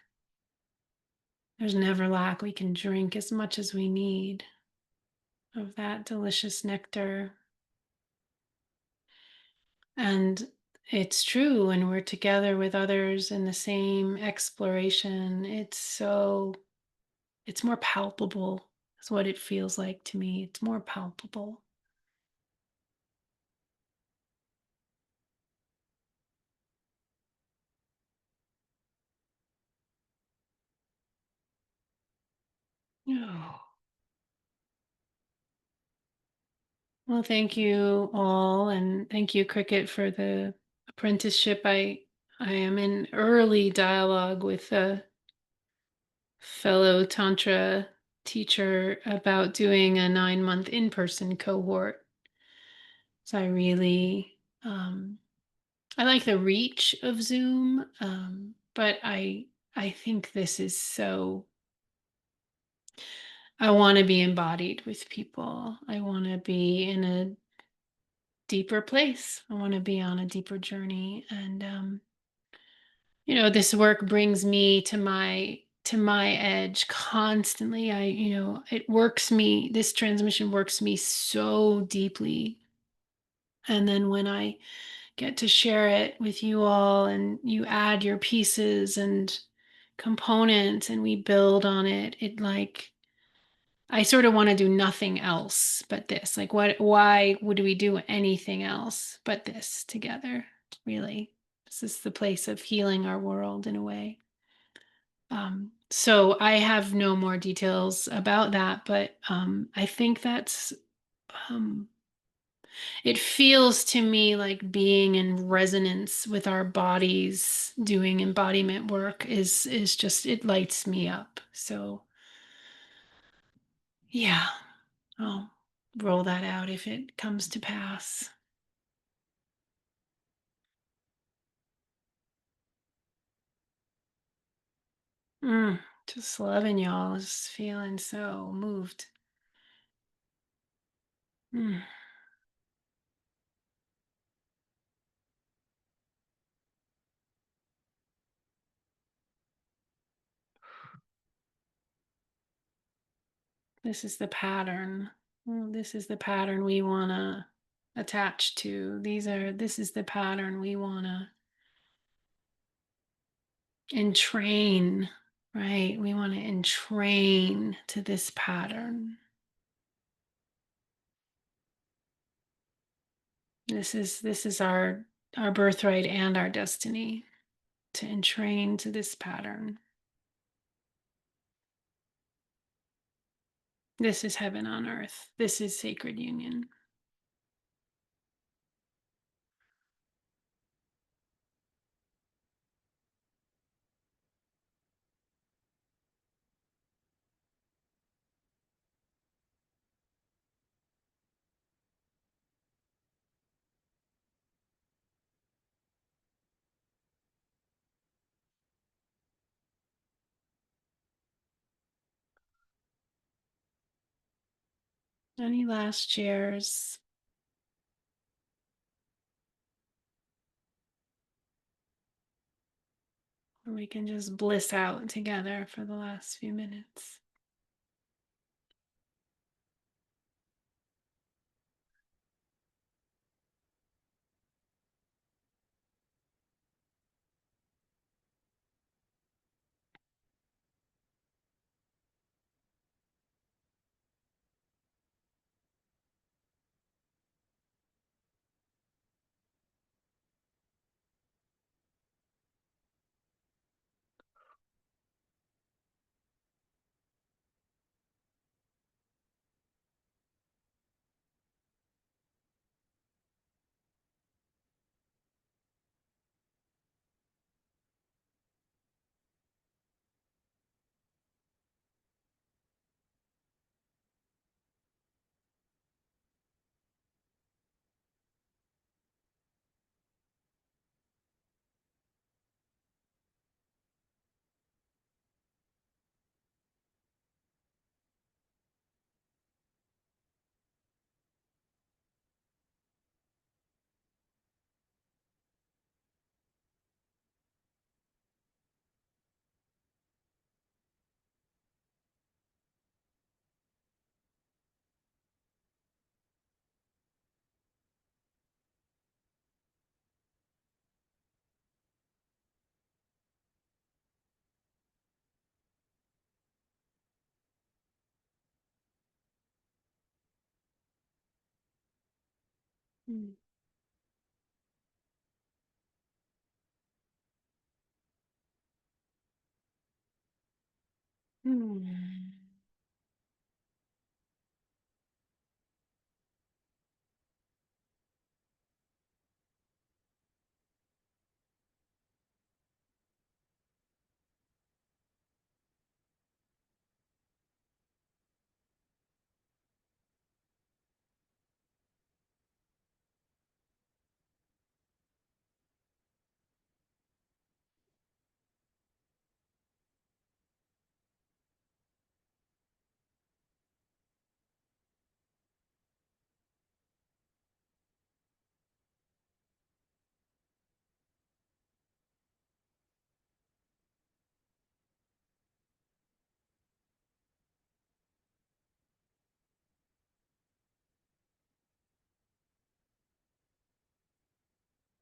There's never lack. We can drink as much as we need of that delicious nectar. And it's true when we're together with others in the same exploration, it's more palpable, is what it feels like to me. It's more palpable. Oh. Well, thank you all, and thank you, Cricket, for the apprenticeship. I am in early dialogue with a fellow Tantra teacher about doing a 9-month in-person cohort. So I like the reach of Zoom, but I think this is so. I want to be embodied with people. I want to be in a deeper place. I want to be on a deeper journey, and this work brings me to my edge constantly. It works me. This transmission works me so deeply, and then when I get to share it with you all, and you add your pieces and components, and we build on it, I sort of want to do nothing else but this. Like, why would we do anything else but this together? Really, this is the place of healing our world in a way. So I have no more details about that, but I think um, it feels to me like being in resonance with our bodies doing embodiment work is just, it lights me up. So yeah, I'll roll that out if it comes to pass. Just loving y'all, just feeling so moved. Mm. This is the pattern. This is the pattern we want to attach to. This is the pattern we want to entrain, right? We want to entrain to this pattern. This is our birthright and our destiny, to entrain to this pattern. This is heaven on earth. This is sacred union. Any last shares? Or we can just bliss out together for the last few minutes. Mm. Hmm.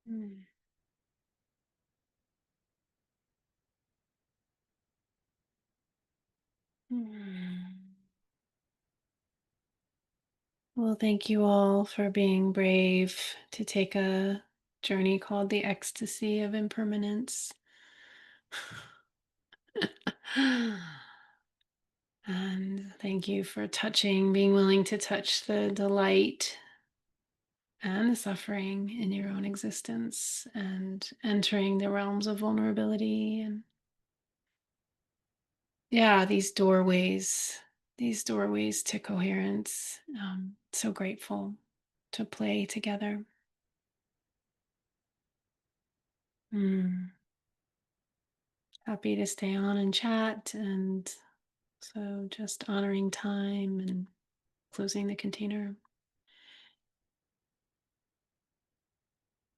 Hmm. Hmm. Well, thank you all for being brave to take a journey called the Ecstasy of Impermanence. And thank you for being willing to touch the delight and the suffering in your own existence and entering the realms of vulnerability and, yeah, these doorways to coherence. So grateful to play together. Mm. Happy to stay on and chat, and so just honoring time and closing the container.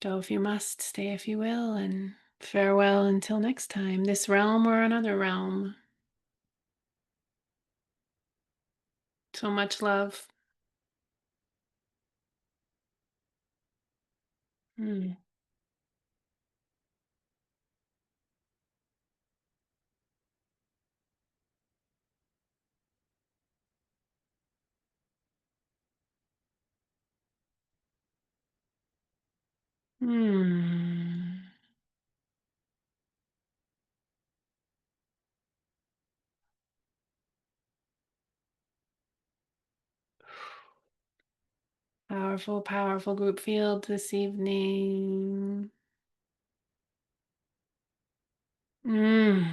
Go if you must, stay if you will, and farewell until next time, this realm or another realm. So much love. Mm. Mm. Powerful, powerful group field this evening. Mm.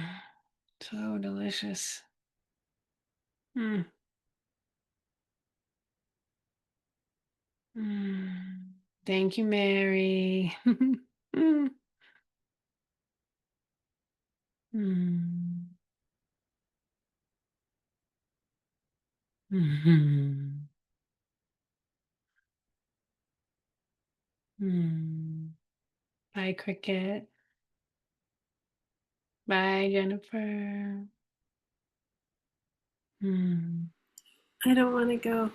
So delicious. Mm. Mm. Thank you, Mary. Mm. Mm. Mhm. Bye, Cricket. Bye, Jennifer. I don't want to go.